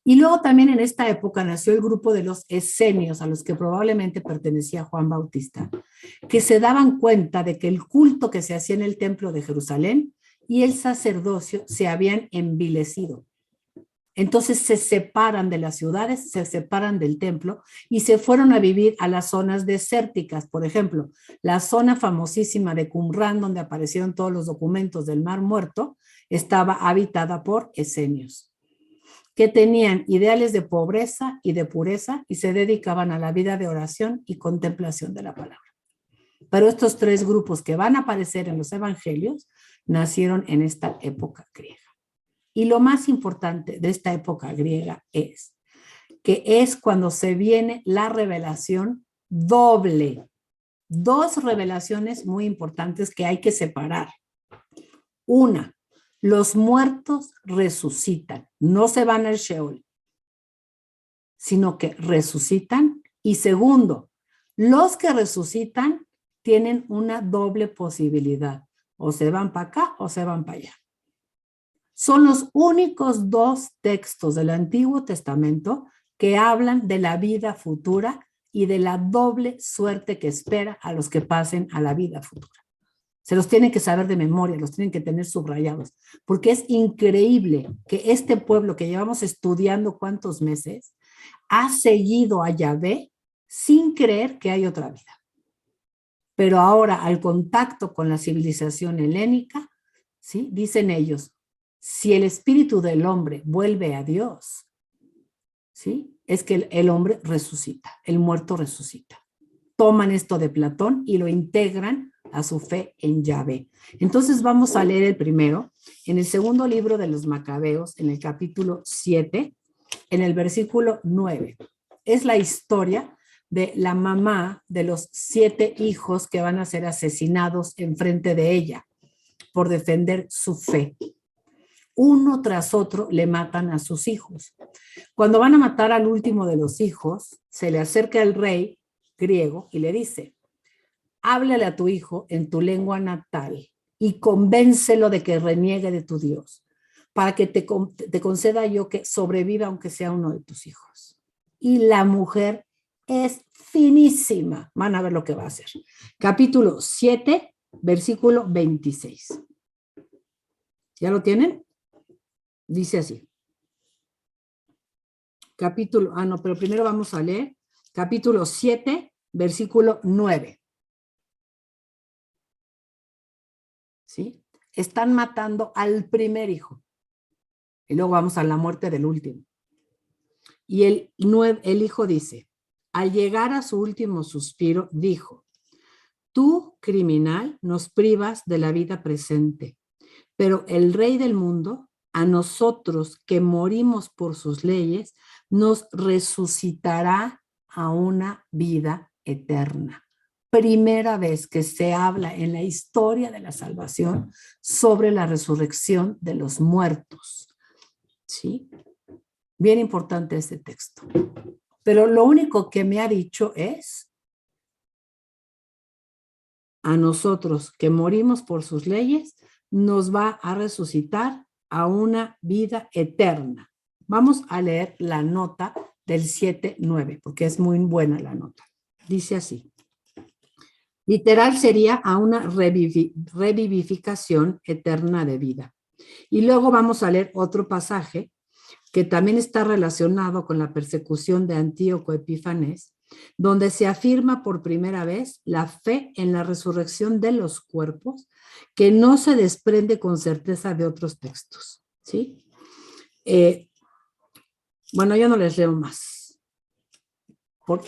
Y luego también en esta época nació el grupo de los esenios, a los que probablemente pertenecía Juan Bautista, que se daban cuenta de que el culto que se hacía en el templo de Jerusalén y el sacerdocio se habían envilecido. Entonces se separan de las ciudades, se separan del templo y se fueron a vivir a las zonas desérticas. Por ejemplo, la zona famosísima de Qumrán, donde aparecieron todos los documentos del Mar Muerto, estaba habitada por esenios, que tenían ideales de pobreza y de pureza y se dedicaban a la vida de oración y contemplación de la palabra. Pero estos 3 grupos que van a aparecer en los evangelios nacieron en esta época griega. Y lo más importante de esta época griega es que es cuando se viene la revelación doble. 2 revelaciones muy importantes que hay que separar. Una, los muertos resucitan, no se van al Sheol, sino que resucitan. Y segundo, los que resucitan tienen una doble posibilidad. O se van para acá o se van para allá. Son los únicos 2 textos del Antiguo Testamento que hablan de la vida futura y de la doble suerte que espera a los que pasen a la vida futura. Se los tienen que saber de memoria, los tienen que tener subrayados, porque es increíble que este pueblo que llevamos estudiando cuántos meses ha seguido a Yahvé sin creer que hay otra vida. Pero ahora, al contacto con la civilización helénica, ¿sí? Dicen ellos, si el espíritu del hombre vuelve a Dios, ¿sí? Es que el hombre resucita, el muerto resucita. Toman esto de Platón y lo integran a su fe en Yahvé. Entonces vamos a leer el primero, en el segundo libro de los Macabeos, en el capítulo 7, en el versículo 9. Es la historia de la mamá de los 7 hijos que van a ser asesinados enfrente de ella por defender su fe. Uno tras otro le matan a sus hijos. Cuando van a matar al último de los hijos, se le acerca el rey griego y le dice: háblale a tu hijo en tu lengua natal y convéncelo de que reniegue de tu Dios, para que te conceda yo que sobreviva aunque sea uno de tus hijos. Y la mujer es finísima. Van a ver lo que va a hacer. Capítulo 7, versículo 26. ¿Ya lo tienen? Dice así. Pero primero vamos a leer capítulo 7, versículo 9. ¿Sí? Están matando al primer hijo. Y luego vamos a la muerte del último. Y el hijo dice, al llegar a su último suspiro, dijo, tú, criminal, nos privas de la vida presente, pero el Rey del mundo, a nosotros que morimos por sus leyes, nos resucitará a una vida eterna. Primera vez que se habla en la historia de la salvación sobre la resurrección de los muertos. ¿Sí? Bien importante este texto. Pero lo único que me ha dicho es, a nosotros que morimos por sus leyes, nos va a resucitar a una vida eterna. Vamos a leer la nota del 7-9, porque es muy buena la nota. Dice así. Literal sería a una revivificación eterna de vida. Y luego vamos a leer otro pasaje que también está relacionado con la persecución de Antíoco Epífanes, donde se afirma por primera vez la fe en la resurrección de los cuerpos, que no se desprende con certeza de otros textos. ¿Sí? Bueno, yo no les leo más.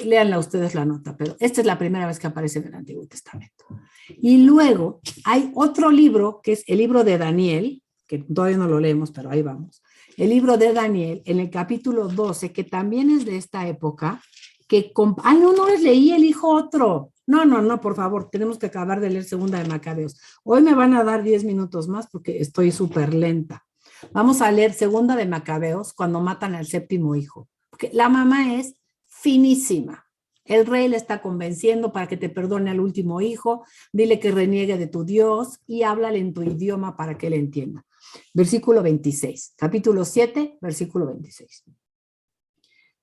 Léanla ustedes la nota, pero esta es la primera vez que aparece en el Antiguo Testamento. Y luego hay otro libro, que es el libro de Daniel, que todavía no lo leemos, pero ahí vamos. El libro de Daniel, en el capítulo 12, que también es de esta época, que... no les leí, elijo otro. No, por favor, tenemos que acabar de leer Segunda de Macabeos. Hoy me van a dar 10 minutos más porque estoy súper lenta. Vamos a leer Segunda de Macabeos cuando matan al séptimo hijo. Porque la mamá es finísima. El rey le está convenciendo para que te perdone al último hijo, dile que reniegue de tu Dios y háblale en tu idioma para que él entienda. Versículo 26, capítulo 7, versículo 26.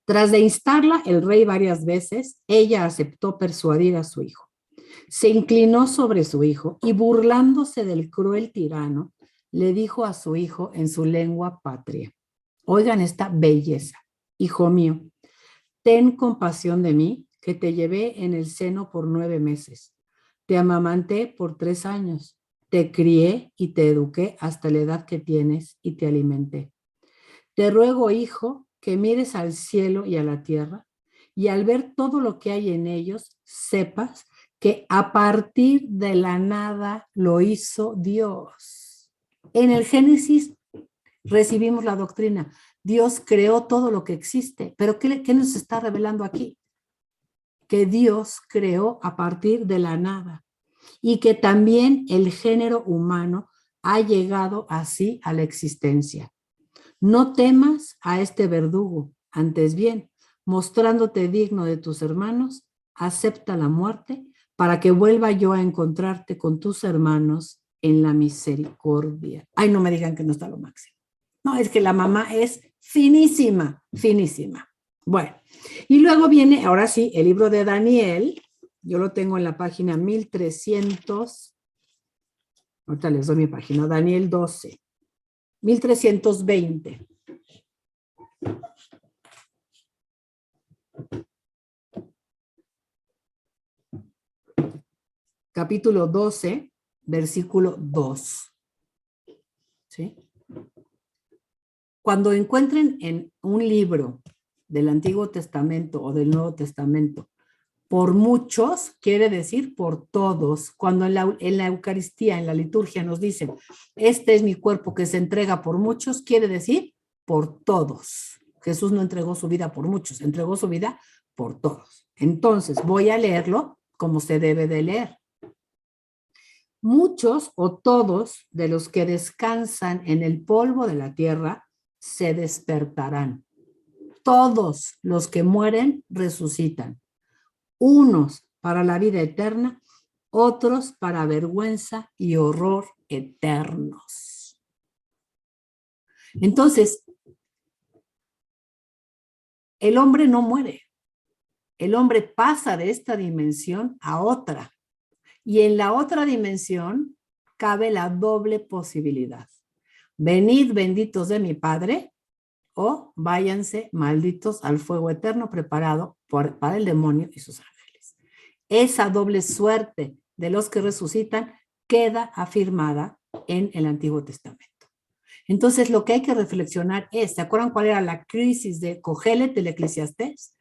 Tras de instarla el rey varias veces, ella aceptó persuadir a su hijo. Se inclinó sobre su hijo y burlándose del cruel tirano, le dijo a su hijo en su lengua patria. Oigan esta belleza. Hijo mío, ten compasión de mí, que te llevé en el seno por 9 meses. Te amamanté por 3 años. Te crié y te eduqué hasta la edad que tienes y te alimenté. Te ruego, hijo, que mires al cielo y a la tierra y al ver todo lo que hay en ellos, sepas que a partir de la nada lo hizo Dios. En el Génesis recibimos la doctrina. Dios creó todo lo que existe, pero ¿qué nos está revelando aquí? Que Dios creó a partir de la nada y que también el género humano ha llegado así a la existencia. No temas a este verdugo, antes bien, mostrándote digno de tus hermanos, acepta la muerte para que vuelva yo a encontrarte con tus hermanos en la misericordia. Ay, no me digan que no está lo máximo. No, es que la mamá es finísima, finísima. Bueno, y luego viene, ahora sí, el libro de Daniel. Yo lo tengo en la página 1300. Ahorita les doy mi página, Daniel 12. 1320. Capítulo 12, versículo 2. ¿Sí? Cuando encuentren en un libro del Antiguo Testamento o del Nuevo Testamento, por muchos, quiere decir por todos. Cuando en la Eucaristía, en la liturgia nos dicen, este es mi cuerpo que se entrega por muchos, quiere decir por todos. Jesús no entregó su vida por muchos, entregó su vida por todos. Entonces, voy a leerlo como se debe de leer. Muchos o todos de los que descansan en el polvo de la tierra se despertarán. Todos los que mueren resucitan. Unos para la vida eterna, otros para vergüenza y horror eternos. Entonces, el hombre no muere. El hombre pasa de esta dimensión a otra. Y en la otra dimensión cabe la doble posibilidad. Venid benditos de mi Padre, o váyanse malditos al fuego eterno preparado para el demonio y sus ángeles. Esa doble suerte de los que resucitan queda afirmada en el Antiguo Testamento. Entonces, lo que hay que reflexionar es, ¿se acuerdan cuál era la crisis de Cogelet del Eclesiastés?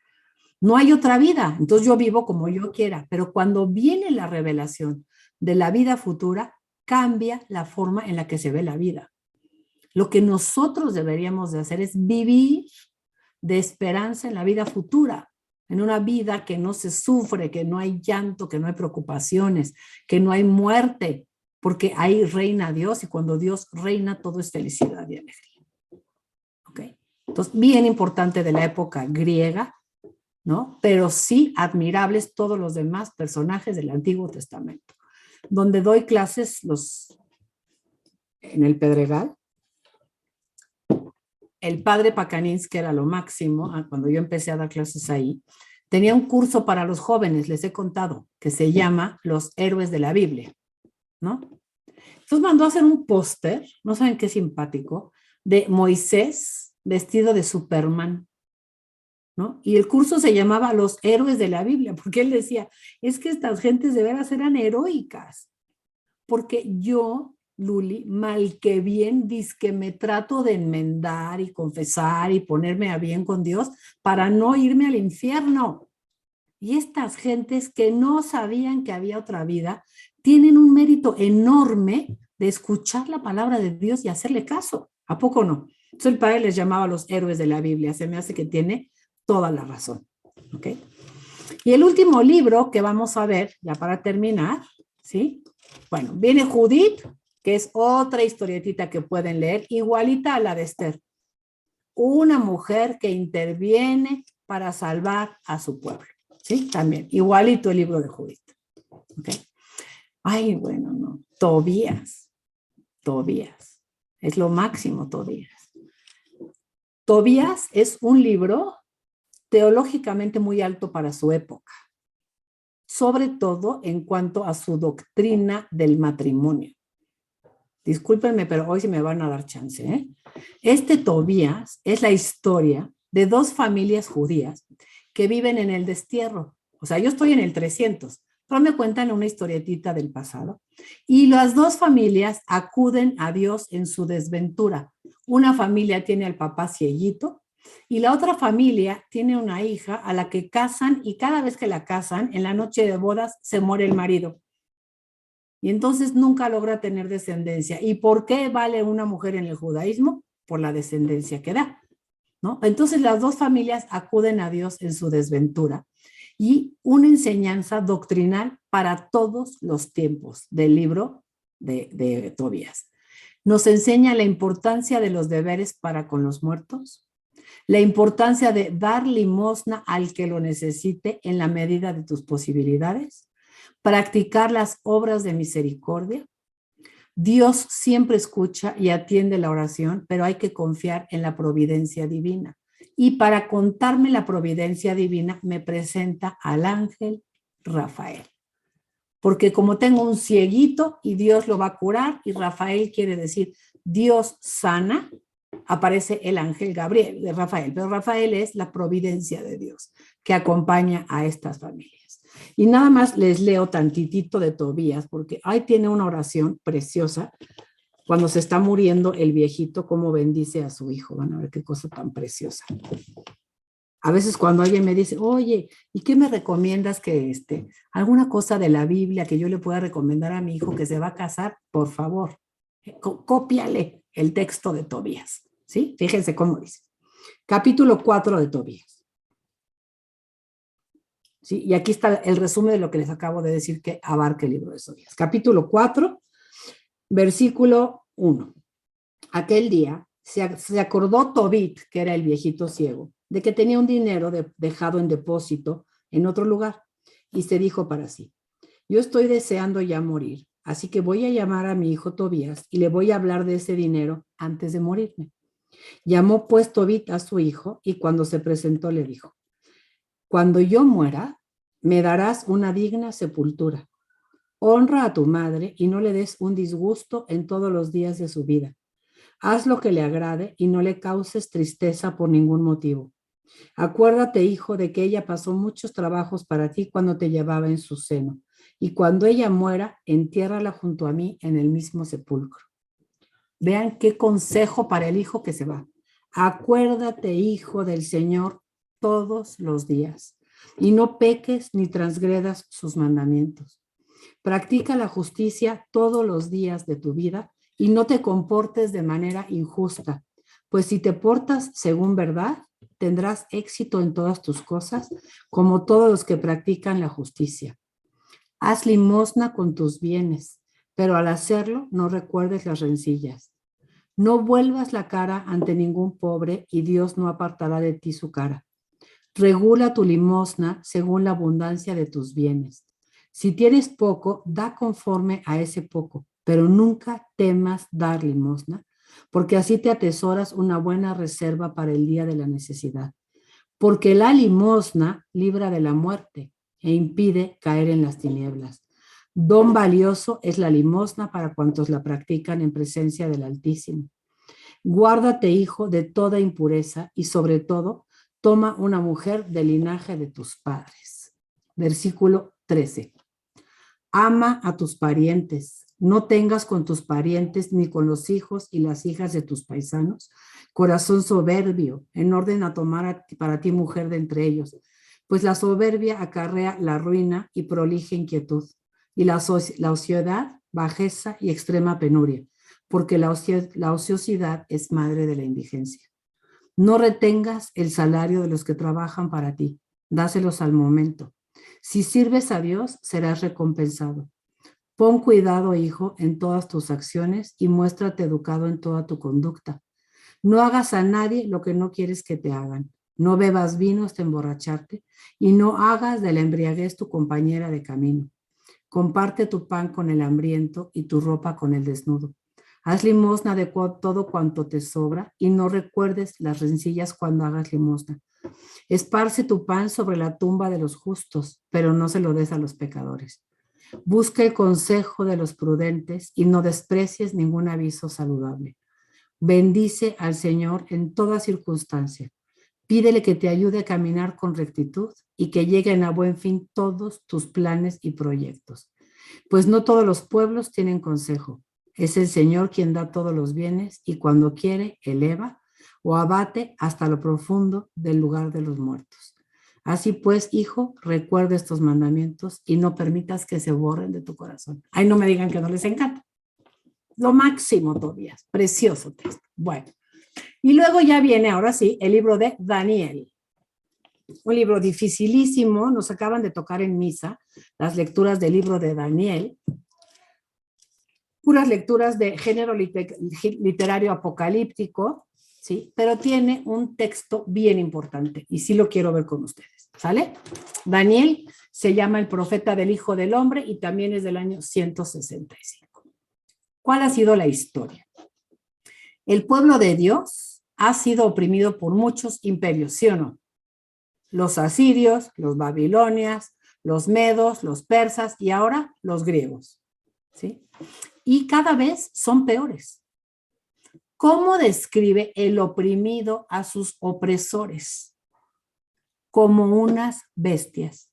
No hay otra vida, entonces yo vivo como yo quiera, pero cuando viene la revelación de la vida futura, cambia la forma en la que se ve la vida. Lo que nosotros deberíamos de hacer es vivir de esperanza en la vida futura, en una vida que no se sufre, que no hay llanto, que no hay preocupaciones, que no hay muerte, porque ahí reina Dios y cuando Dios reina todo es felicidad y alegría. ¿Ok? Entonces, bien importante de la época griega, ¿no? Pero sí admirables todos los demás personajes del Antiguo Testamento, donde doy clases en el Pedregal. El padre Pacanins, que era lo máximo, cuando yo empecé a dar clases ahí, tenía un curso para los jóvenes, les he contado, que se llama Los Héroes de la Biblia, ¿no? Entonces mandó a hacer un póster, no saben qué simpático, de Moisés vestido de Superman, ¿no? Y el curso se llamaba Los Héroes de la Biblia, porque él decía, es que estas gentes de veras eran heroicas, porque yo, Luli, mal que bien, dizque me trato de enmendar y confesar y ponerme a bien con Dios para no irme al infierno. Y estas gentes que no sabían que había otra vida, tienen un mérito enorme de escuchar la palabra de Dios y hacerle caso. ¿A poco no? Entonces el padre les llamaba los héroes de la Biblia. Se me hace que tiene toda la razón. ¿Ok? Y el último libro que vamos a ver, ya para terminar, ¿sí? Bueno, viene Judith, que es otra historietita que pueden leer, igualita a la de Esther. Una mujer que interviene para salvar a su pueblo. ¿Sí? También, igualito el libro de Judith. ¿Ok? Ay, bueno, no. Tobías. Es lo máximo, Tobías. Tobías es un libro teológicamente muy alto para su época, sobre todo en cuanto a su doctrina del matrimonio. Discúlpenme, pero hoy sí me van a dar chance, ¿eh? Este Tobías es la historia de dos familias judías que viven en el destierro. O sea, yo estoy en el 300, pero me cuentan una historietita del pasado. Y las dos familias acuden a Dios en su desventura. Una familia tiene al papá cieguito y la otra familia tiene una hija a la que casan y cada vez que la casan, en la noche de bodas, se muere el marido. Y entonces nunca logra tener descendencia. ¿Y por qué vale una mujer en el judaísmo? Por la descendencia que da, ¿no? Entonces las dos familias acuden a Dios en su desventura y una enseñanza doctrinal para todos los tiempos del libro de Tobías. Nos enseña la importancia de los deberes para con los muertos, la importancia de dar limosna al que lo necesite en la medida de tus posibilidades, practicar las obras de misericordia. Dios siempre escucha y atiende la oración, pero hay que confiar en la providencia divina. Y para contarme la providencia divina, me presenta al ángel Rafael. Porque como tengo un cieguito y Dios lo va a curar, y Rafael quiere decir Dios sana, aparece el ángel Gabriel de Rafael. Pero Rafael es la providencia de Dios que acompaña a estas familias. Y nada más les leo tantitito de Tobías, porque ahí tiene una oración preciosa. Cuando se está muriendo el viejito, cómo bendice a su hijo. Van a ver qué cosa tan preciosa. A veces cuando alguien me dice, oye, ¿y qué me recomiendas que alguna cosa de la Biblia que yo le pueda recomendar a mi hijo que se va a casar? Por favor, cópiale el texto de Tobías. ¿Sí? Fíjense cómo dice. Capítulo 4 de Tobías. ¿Sí? Y aquí está el resumen de lo que les acabo de decir que abarca el libro de Tobías. Capítulo 4, versículo 1. Aquel día se acordó Tobit, que era el viejito ciego, de que tenía un dinero dejado en depósito en otro lugar, y se dijo para sí, yo estoy deseando ya morir, así que voy a llamar a mi hijo Tobías y le voy a hablar de ese dinero antes de morirme. Llamó pues Tobit a su hijo y cuando se presentó le dijo, cuando yo muera, me darás una digna sepultura. Honra a tu madre y no le des un disgusto en todos los días de su vida. Haz lo que le agrade y no le causes tristeza por ningún motivo. Acuérdate, hijo, de que ella pasó muchos trabajos para ti cuando te llevaba en su seno. Y cuando ella muera, entiérrala junto a mí en el mismo sepulcro. Vean qué consejo para el hijo que se va. Acuérdate, hijo del Señor, todos los días, y no peques ni transgredas sus mandamientos. Practica la justicia todos los días de tu vida y no te comportes de manera injusta, pues si te portas según verdad, tendrás éxito en todas tus cosas, como todos los que practican la justicia. Haz limosna con tus bienes, pero al hacerlo no recuerdes las rencillas. No vuelvas la cara ante ningún pobre y Dios no apartará de ti su cara. Regula tu limosna según la abundancia de tus bienes. Si tienes poco, da conforme a ese poco, pero nunca temas dar limosna, porque así te atesoras una buena reserva para el día de la necesidad. Porque la limosna libra de la muerte e impide caer en las tinieblas. Don valioso es la limosna para cuantos la practican en presencia del Altísimo. Guárdate, hijo, de toda impureza y sobre todo, toma una mujer del linaje de tus padres. Versículo 13. Ama a tus parientes. No tengas con tus parientes ni con los hijos y las hijas de tus paisanos corazón soberbio, en orden a tomar para ti mujer de entre ellos, pues la soberbia acarrea la ruina y prolija inquietud, y la ociosidad, bajeza y extrema penuria, porque la ociosidad es madre de la indigencia. No retengas el salario de los que trabajan para ti, dáselos al momento. Si sirves a Dios, serás recompensado. Pon cuidado, hijo, en todas tus acciones y muéstrate educado en toda tu conducta. No hagas a nadie lo que no quieres que te hagan. No bebas vino hasta emborracharte y no hagas de la embriaguez tu compañera de camino. Comparte tu pan con el hambriento y tu ropa con el desnudo. Haz limosna de todo cuanto te sobra y no recuerdes las rencillas cuando hagas limosna. Esparce tu pan sobre la tumba de los justos, pero no se lo des a los pecadores. Busca el consejo de los prudentes y no desprecies ningún aviso saludable. Bendice al Señor en toda circunstancia. Pídele que te ayude a caminar con rectitud y que lleguen a buen fin todos tus planes y proyectos. Pues no todos los pueblos tienen consejo. Es el Señor quien da todos los bienes y cuando quiere eleva o abate hasta lo profundo del lugar de los muertos. Así pues, hijo, recuerda estos mandamientos y no permitas que se borren de tu corazón. Ay, no me digan que no les encanta. Lo máximo, Tobías. Precioso texto. Bueno, y luego ya viene, ahora sí, el libro de Daniel. Un libro dificilísimo. Nos acaban de tocar en misa las lecturas del libro de Daniel. Puras lecturas de género literario apocalíptico, ¿sí? Pero tiene un texto bien importante y sí lo quiero ver con ustedes, ¿sale? Daniel se llama el profeta del Hijo del Hombre y también es del año 165. ¿Cuál ha sido la historia? El pueblo de Dios ha sido oprimido por muchos imperios, ¿sí o no? Los asirios, los babilonias, los medos, los persas y ahora los griegos, ¿sí? Y cada vez son peores. ¿Cómo describe el oprimido a sus opresores? Como unas bestias.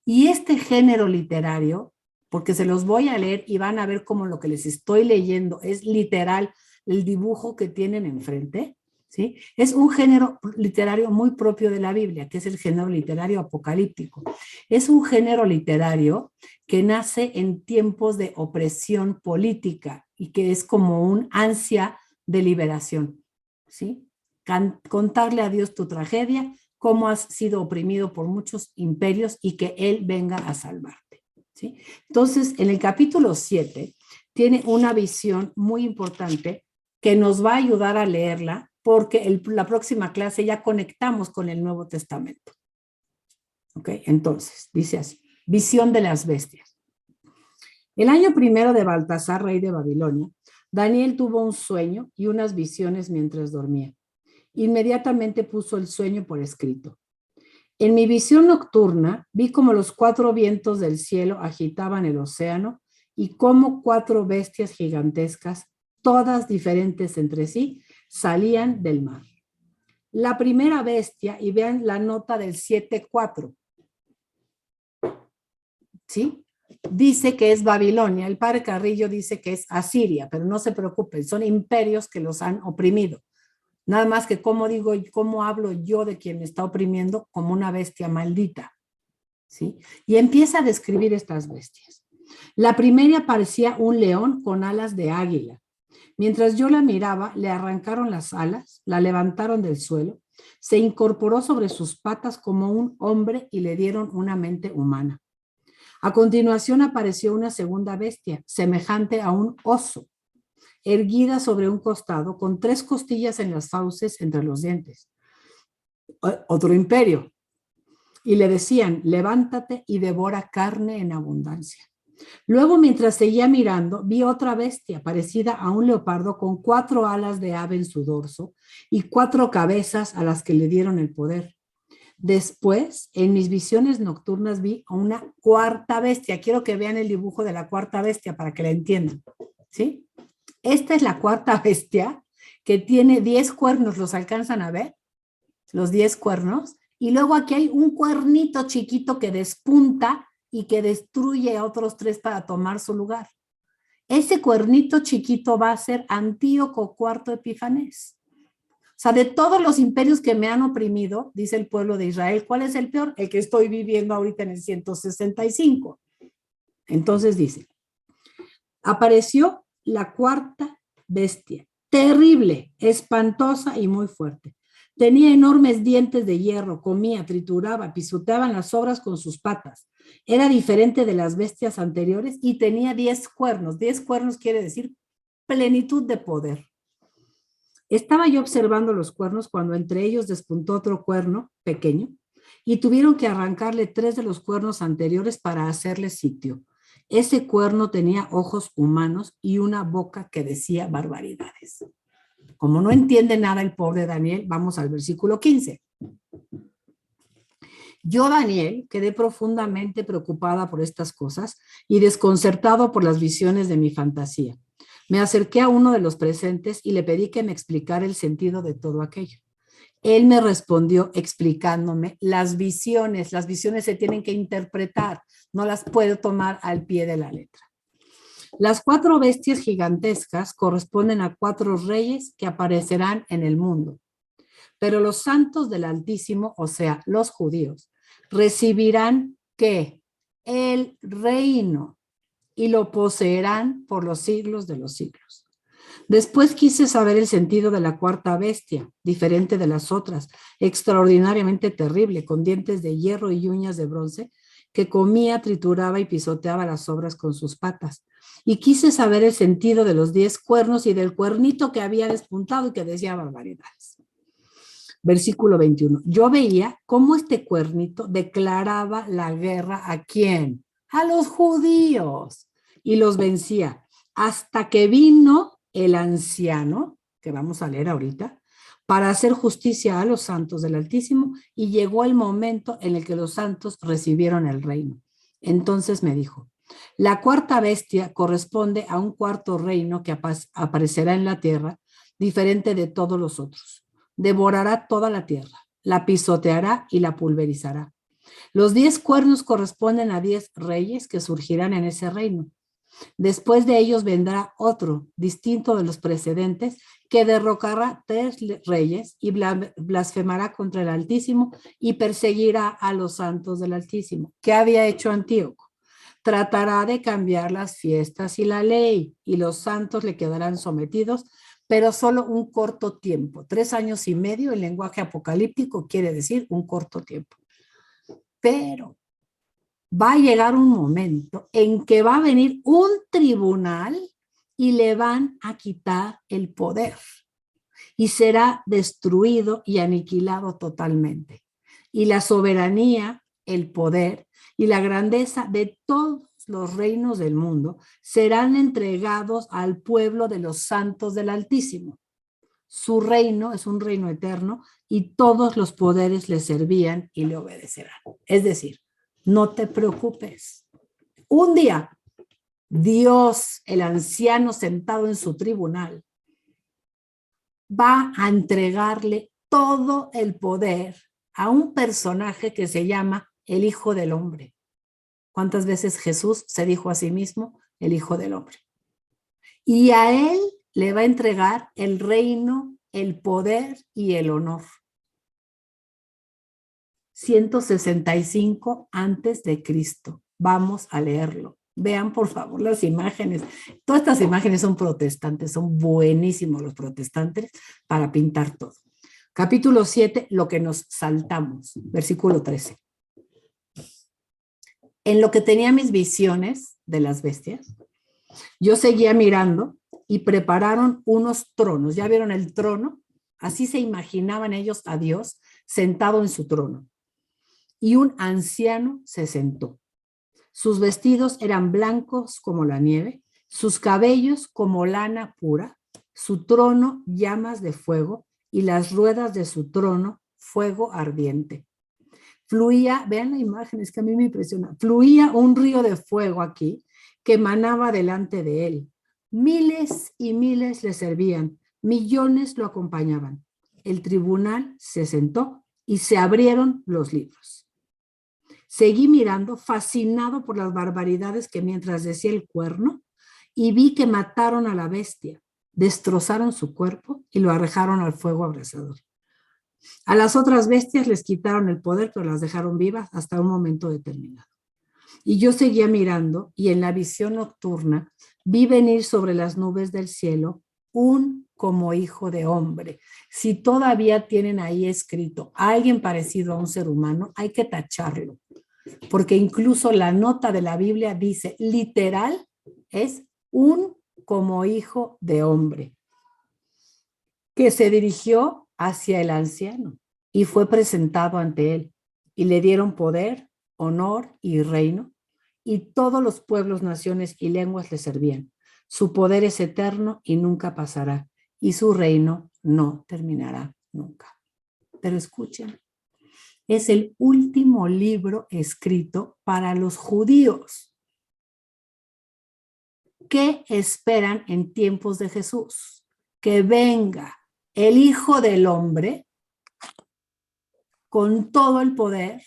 Y este género literario, porque se los voy a leer y van a ver cómo lo que les estoy leyendo es literal el dibujo que tienen enfrente, ¿sí? Es un género literario muy propio de la Biblia, que es el género literario apocalíptico. Es un género literario que nace en tiempos de opresión política y que es como un ansia de liberación, ¿sí? Contarle a Dios tu tragedia, cómo has sido oprimido por muchos imperios y que Él venga a salvarte, ¿sí? Entonces, en el capítulo 7 tiene una visión muy importante que nos va a ayudar a leerla porque la próxima clase ya conectamos con el Nuevo Testamento. ¿Ok? Entonces, dice así, visión de las bestias. El año primero de Baltasar, rey de Babilonia, Daniel tuvo un sueño y unas visiones mientras dormía. Inmediatamente puso el sueño por escrito. En mi visión nocturna vi como los 4 vientos del cielo agitaban el océano y como 4 bestias gigantescas, todas diferentes entre sí, salían del mar. La primera bestia, y vean la nota del 7.4, ¿sí? Dice que es Babilonia. El padre Carrillo dice que es Asiria, pero no se preocupen, son imperios que los han oprimido. Nada más que cómo hablo yo de quien me está oprimiendo como una bestia maldita, ¿sí? Y empieza a describir estas bestias. La primera parecía un león con alas de águila. Mientras yo la miraba, le arrancaron las alas, la levantaron del suelo, se incorporó sobre sus patas como un hombre y le dieron una mente humana. A continuación apareció una segunda bestia, semejante a un oso, erguida sobre un costado, con 3 costillas en las fauces entre los dientes. Otro imperio. Y le decían, levántate y devora carne en abundancia. Luego, mientras seguía mirando, vi otra bestia parecida a un leopardo con 4 alas de ave en su dorso y 4 cabezas a las que le dieron el poder. Después, en mis visiones nocturnas vi a una cuarta bestia. Quiero que vean el dibujo de la cuarta bestia para que la entiendan, ¿sí? Esta es la cuarta bestia que tiene 10 cuernos. ¿Los alcanzan a ver? Los 10 cuernos. Y luego aquí hay un cuernito chiquito que despunta y que destruye a otros 3 para tomar su lugar. Ese cuernito chiquito va a ser Antíoco IV Epifanes. O sea, de todos los imperios que me han oprimido, dice el pueblo de Israel, ¿cuál es el peor? El que estoy viviendo ahorita en el 165. Entonces dice, apareció la cuarta bestia, terrible, espantosa y muy fuerte. Tenía enormes dientes de hierro, comía, trituraba, pisoteaba las sobras con sus patas. Era diferente de las bestias anteriores y tenía 10 cuernos. 10 cuernos quiere decir plenitud de poder. Estaba yo observando los cuernos cuando entre ellos despuntó otro cuerno pequeño y tuvieron que arrancarle 3 de los cuernos anteriores para hacerle sitio. Ese cuerno tenía ojos humanos y una boca que decía barbaridades. Como no entiende nada el pobre Daniel, vamos al versículo 15. Yo, Daniel, quedé profundamente preocupada por estas cosas y desconcertado por las visiones de mi fantasía. Me acerqué a uno de los presentes y le pedí que me explicara el sentido de todo aquello. Él me respondió explicándome las visiones. Las visiones se tienen que interpretar, no las puedo tomar al pie de la letra. Las 4 bestias gigantescas corresponden a 4 reyes que aparecerán en el mundo. Pero los santos del Altísimo, o sea, los judíos, recibirán ¿qué? El reino y lo poseerán por los siglos de los siglos. Después quise saber el sentido de la cuarta bestia, diferente de las otras, extraordinariamente terrible, con dientes de hierro y uñas de bronce, que comía, trituraba y pisoteaba las sobras con sus patas. Y quise saber el sentido de los 10 cuernos y del cuernito que había despuntado y que decía barbaridades. Versículo 21. Yo veía cómo este cuernito declaraba la guerra ¿a quién? A los judíos, y los vencía, hasta que vino el anciano, que vamos a leer ahorita, para hacer justicia a los santos del Altísimo, y llegó el momento en el que los santos recibieron el reino. Entonces me dijo, la cuarta bestia corresponde a un cuarto reino que aparecerá en la tierra, diferente de todos los otros. Devorará toda la tierra, la pisoteará y la pulverizará. Los 10 cuernos corresponden a 10 reyes que surgirán en ese reino. Después de ellos vendrá otro, distinto de los precedentes, que derrocará 3 reyes y blasfemará contra el Altísimo y perseguirá a los santos del Altísimo. ¿Qué había hecho Antíoco? Tratará de cambiar las fiestas y la ley, y los santos le quedarán sometidos, pero solo un corto tiempo. 3 años y medio, el lenguaje apocalíptico quiere decir un corto tiempo. Pero va a llegar un momento en que va a venir un tribunal y le van a quitar el poder y será destruido y aniquilado totalmente. Y la soberanía, el poder y la grandeza de todos los reinos del mundo serán entregados al pueblo de los santos del Altísimo. Su reino es un reino eterno y todos los poderes le servían y le obedecerán. Es decir, no te preocupes. Un día, Dios, el anciano sentado en su tribunal, va a entregarle todo el poder a un personaje que se llama el Hijo del Hombre. ¿Cuántas veces Jesús se dijo a sí mismo el Hijo del Hombre? Y a él le va a entregar el reino, el poder y el honor. 165 antes de Cristo. Vamos a leerlo. Vean, por favor, las imágenes. Todas estas imágenes son protestantes, son buenísimos los protestantes para pintar todo. Capítulo 7, lo que nos saltamos. Versículo 13. En lo que tenía mis visiones de las bestias, yo seguía mirando y prepararon unos tronos. ¿Ya vieron el trono? Así se imaginaban ellos a Dios sentado en su trono. Y un anciano se sentó. Sus vestidos eran blancos como la nieve, sus cabellos como lana pura, su trono llamas de fuego y las ruedas de su trono fuego ardiente. Fluía, vean la imagen, es que a mí me impresiona, fluía un río de fuego aquí que emanaba delante de él. Miles y miles le servían, millones lo acompañaban. El tribunal se sentó y se abrieron los libros. Seguí mirando, fascinado por las barbaridades que mientras decía el cuerno, y vi que mataron a la bestia, destrozaron su cuerpo y lo arrojaron al fuego abrasador. A las otras bestias les quitaron el poder, pero las dejaron vivas hasta un momento determinado. Y yo seguía mirando, y en la visión nocturna vi venir sobre las nubes del cielo un como hijo de hombre. Si todavía tienen ahí escrito a alguien parecido a un ser humano, hay que tacharlo, porque incluso la nota de la Biblia dice, literal, es un como hijo de hombre, que se dirigió hacia el anciano y fue presentado ante él, y le dieron poder, honor y reino, y todos los pueblos, naciones y lenguas le servían. Su poder es eterno y nunca pasará, y su reino no terminará nunca. Pero escuchen, es el último libro escrito para los judíos. ¿Qué esperan en tiempos de Jesús? Que venga el Hijo del Hombre con todo el poder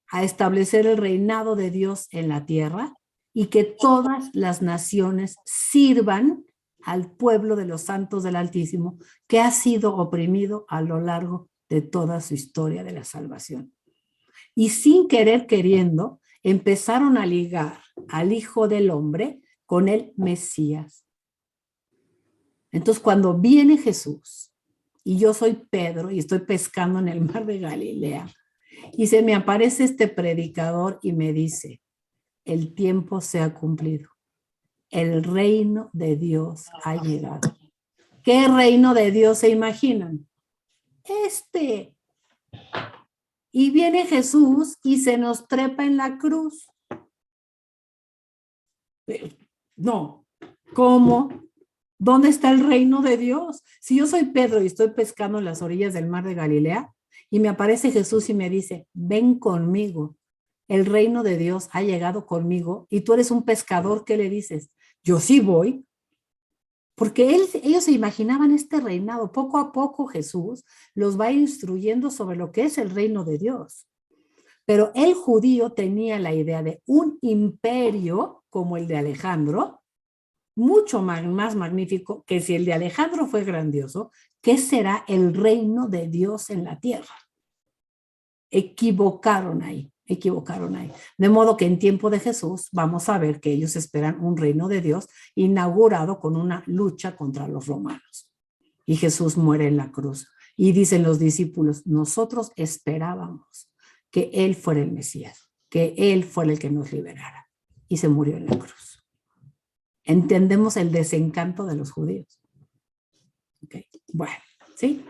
a establecer el reinado de Dios en la tierra y que todas las naciones sirvan al pueblo de los santos del Altísimo, que ha sido oprimido a lo largo de toda su historia de la salvación. Y sin querer queriendo, empezaron a ligar al Hijo del Hombre con el Mesías. Entonces, cuando viene Jesús, y yo soy Pedro y estoy pescando en el mar de Galilea, y se me aparece este predicador y me dice, el tiempo se ha cumplido. El reino de Dios ha llegado. ¿Qué reino de Dios se imaginan? Este. Y viene Jesús y se nos trepa en la cruz. No, ¿cómo? ¿Dónde está el reino de Dios? Si yo soy Pedro y estoy pescando en las orillas del mar de Galilea y me aparece Jesús y me dice, ven conmigo, el reino de Dios ha llegado conmigo y tú eres un pescador, ¿qué le dices? Yo sí voy. Porque ellos se imaginaban este reinado. Poco a poco Jesús los va instruyendo sobre lo que es el reino de Dios. Pero el judío tenía la idea de un imperio como el de Alejandro, mucho más magnífico que si el de Alejandro fue grandioso, ¿qué será el reino de Dios en la tierra? Equivocaron ahí. De modo que en tiempo de Jesús vamos a ver que ellos esperan un reino de Dios inaugurado con una lucha contra los romanos. Y Jesús muere en la cruz. Y dicen los discípulos, nosotros esperábamos que Él fuera el Mesías, que Él fuera el que nos liberara. Y se murió en la cruz. Entendemos el desencanto de los judíos. Okay. Bueno, ¿sí?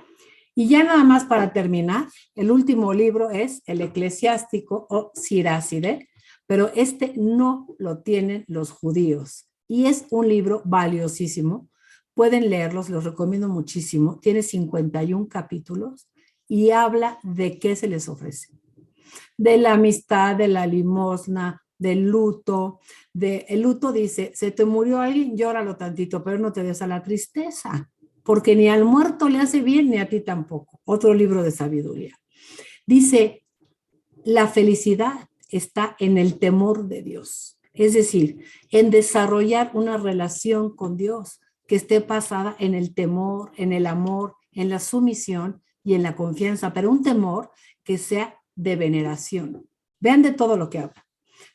Y ya nada más para terminar, el último libro es el Eclesiástico o Siráside, pero este no lo tienen los judíos. Y es un libro valiosísimo Pueden leerlos, los recomiendo muchísimo. Tiene 51 capítulos y habla de qué se les ofrece. De la amistad, de la limosna, del luto. El luto dice, se te murió alguien, llóralo tantito, pero no te des a la tristeza, porque ni al muerto le hace bien, ni a ti tampoco. Otro libro de sabiduría. Dice, la felicidad está en el temor de Dios. Es decir, en desarrollar una relación con Dios que esté basada en el temor, en el amor, en la sumisión y en la confianza, pero un temor que sea de veneración. Vean de todo lo que habla.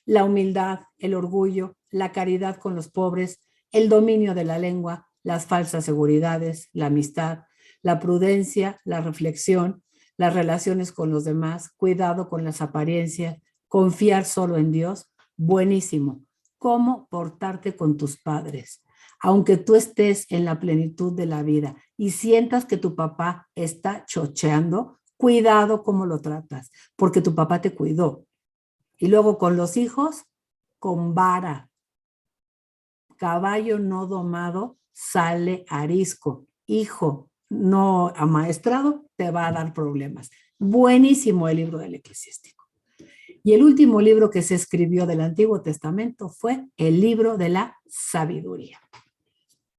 La humildad, el orgullo, la caridad con los pobres, el dominio de la lengua, las falsas seguridades, la amistad, la prudencia, la reflexión, las relaciones con los demás, cuidado con las apariencias, confiar solo en Dios. Buenísimo. Cómo portarte con tus padres. Aunque tú estés en la plenitud de la vida y sientas que tu papá está chocheando, cuidado cómo lo tratas, porque tu papá te cuidó. Y luego con los hijos, con vara. Caballo no domado sale arisco. Hijo no amaestrado te va a dar problemas. Buenísimo el libro del Eclesiástico. Y el último libro que se escribió del Antiguo Testamento fue el libro de la sabiduría.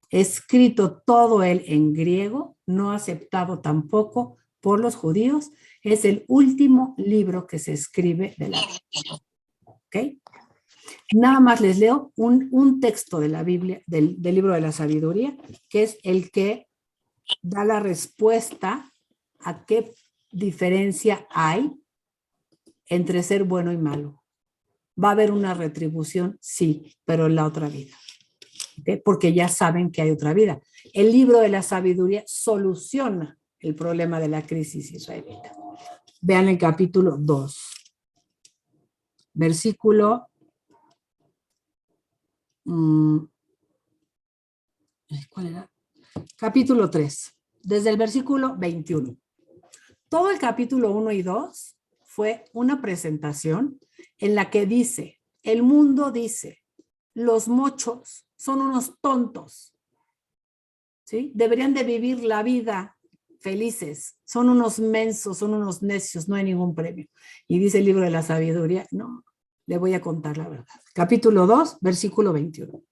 Escrito todo él en griego, no aceptado tampoco por los judíos, es el último libro que se escribe de la Biblia. ¿Ok? Nada más les leo un texto de la Biblia, del libro de la sabiduría, que es el que da la respuesta a qué diferencia hay entre ser bueno y malo. ¿Va a haber una retribución? Sí, pero en la otra vida. ¿Okay? Porque ya saben que hay otra vida. El libro de la sabiduría soluciona el problema de la crisis israelita. Vean el capítulo 2, versículo ¿cuál era? Capítulo 3, desde el versículo 21. Todo el capítulo 1 y 2 fue una presentación en la que dice, el mundo dice, los mochos son unos tontos, ¿sí? Deberían de vivir la vida felices, son unos mensos, son unos necios, no hay ningún premio. Y dice el libro de la sabiduría, no, le voy a contar la verdad. Capítulo 2, versículo 21.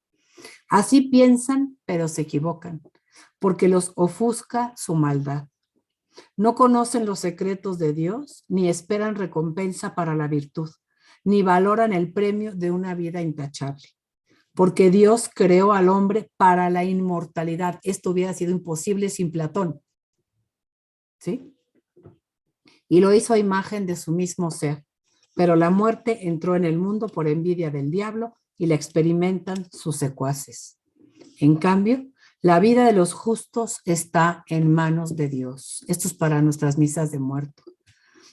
Así piensan, pero se equivocan, porque los ofusca su maldad. No conocen los secretos de Dios, ni esperan recompensa para la virtud, ni valoran el premio de una vida intachable. Porque Dios creó al hombre para la inmortalidad. Esto hubiera sido imposible sin Platón. ¿Sí? Y lo hizo a imagen de su mismo ser. Pero la muerte entró en el mundo por envidia del diablo y la experimentan sus secuaces. En cambio, la vida de los justos está en manos de Dios. Esto es para nuestras misas de muerto.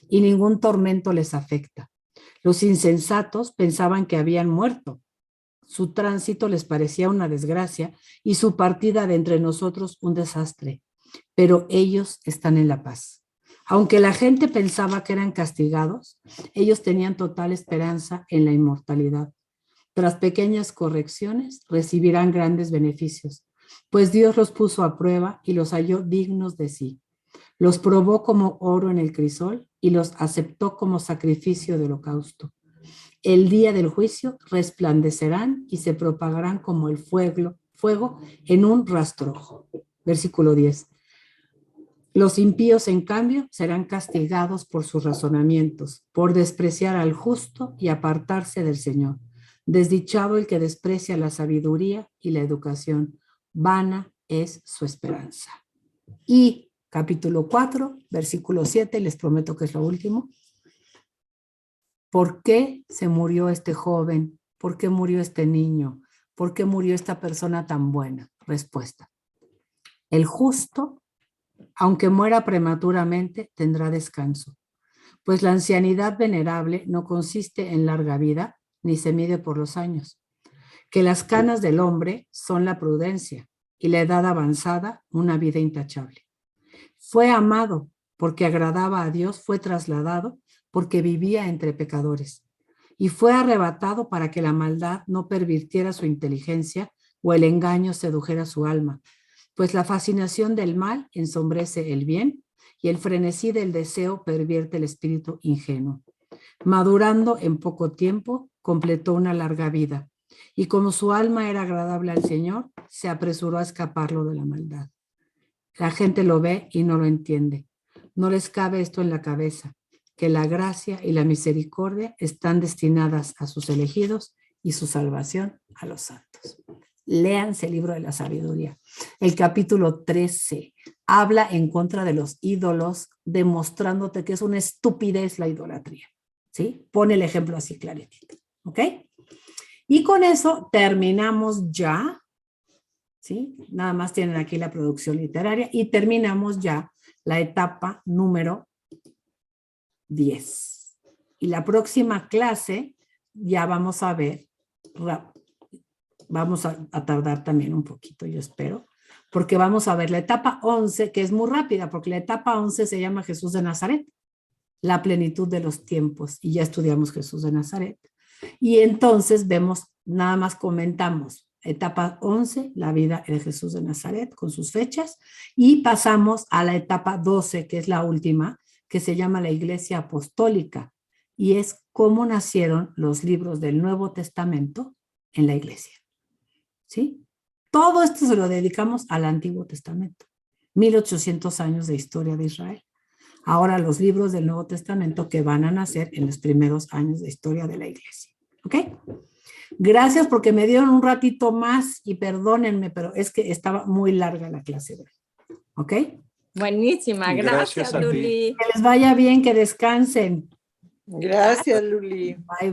Y ningún tormento les afecta. Los insensatos pensaban que habían muerto. Su tránsito les parecía una desgracia y su partida de entre nosotros un desastre. Pero ellos están en la paz. Aunque la gente pensaba que eran castigados, ellos tenían total esperanza en la inmortalidad. Tras pequeñas correcciones, recibirán grandes beneficios, pues Dios los puso a prueba y los halló dignos de sí. Los probó como oro en el crisol y los aceptó como sacrificio de holocausto. El día del juicio resplandecerán y se propagarán como el fuego en un rastrojo. Versículo 10. Los impíos, en cambio, serán castigados por sus razonamientos, por despreciar al justo y apartarse del Señor. Desdichado el que desprecia la sabiduría y la educación. Vana es su esperanza. Y capítulo 4, versículo 7, les prometo que es lo último. ¿Por qué se murió este joven? ¿Por qué murió este niño? ¿Por qué murió esta persona tan buena? Respuesta. El justo, aunque muera prematuramente, tendrá descanso, pues la ancianidad venerable no consiste en larga vida, ni se mide por los años. Que las canas del hombre son la prudencia y la edad avanzada una vida intachable. Fue amado porque agradaba a Dios, fue trasladado porque vivía entre pecadores y fue arrebatado para que la maldad no pervirtiera su inteligencia o el engaño sedujera su alma. pues la fascinación del mal ensombrece el bien y el frenesí del deseo pervierte el espíritu ingenuo. Madurando en poco tiempo, completó una larga vida, y como su alma era agradable al Señor, se apresuró a escaparlo de la maldad. La gente lo ve y no lo entiende. No les cabe esto en la cabeza, que la gracia y la misericordia están destinadas a sus elegidos y su salvación a los santos. Léanse el libro de la sabiduría. El capítulo 13 habla en contra de los ídolos, demostrándote que es una estupidez la idolatría. ¿Sí? Pone el ejemplo así claritito. ¿Ok? Y con eso terminamos ya. ¿Sí? Nada más tienen aquí la producción literaria y terminamos ya la etapa número 10. Y la próxima clase ya vamos a ver, vamos a tardar también un poquito, yo espero, porque vamos a ver la etapa 11, que es muy rápida, porque la etapa 11 se llama Jesús de Nazaret, la plenitud de los tiempos, y ya estudiamos Jesús de Nazaret. Y entonces vemos, nada más comentamos, etapa 11, la vida de Jesús de Nazaret con sus fechas, y pasamos a la etapa 12, que es la última, que se llama la Iglesia Apostólica, y es cómo nacieron los libros del Nuevo Testamento en la Iglesia. ¿Sí? Todo esto se lo dedicamos al Antiguo Testamento, 1800 años de historia de Israel. Ahora los libros del Nuevo Testamento que van a nacer en los primeros años de historia de la Iglesia. ¿Ok? Gracias porque me dieron un ratito más y perdónenme, pero es que estaba muy larga la clase de hoy. ¿Ok? Buenísima, Gracias gracias, a ti. Luli. Que les vaya bien, que descansen. Gracias, Luli. Bye, bye.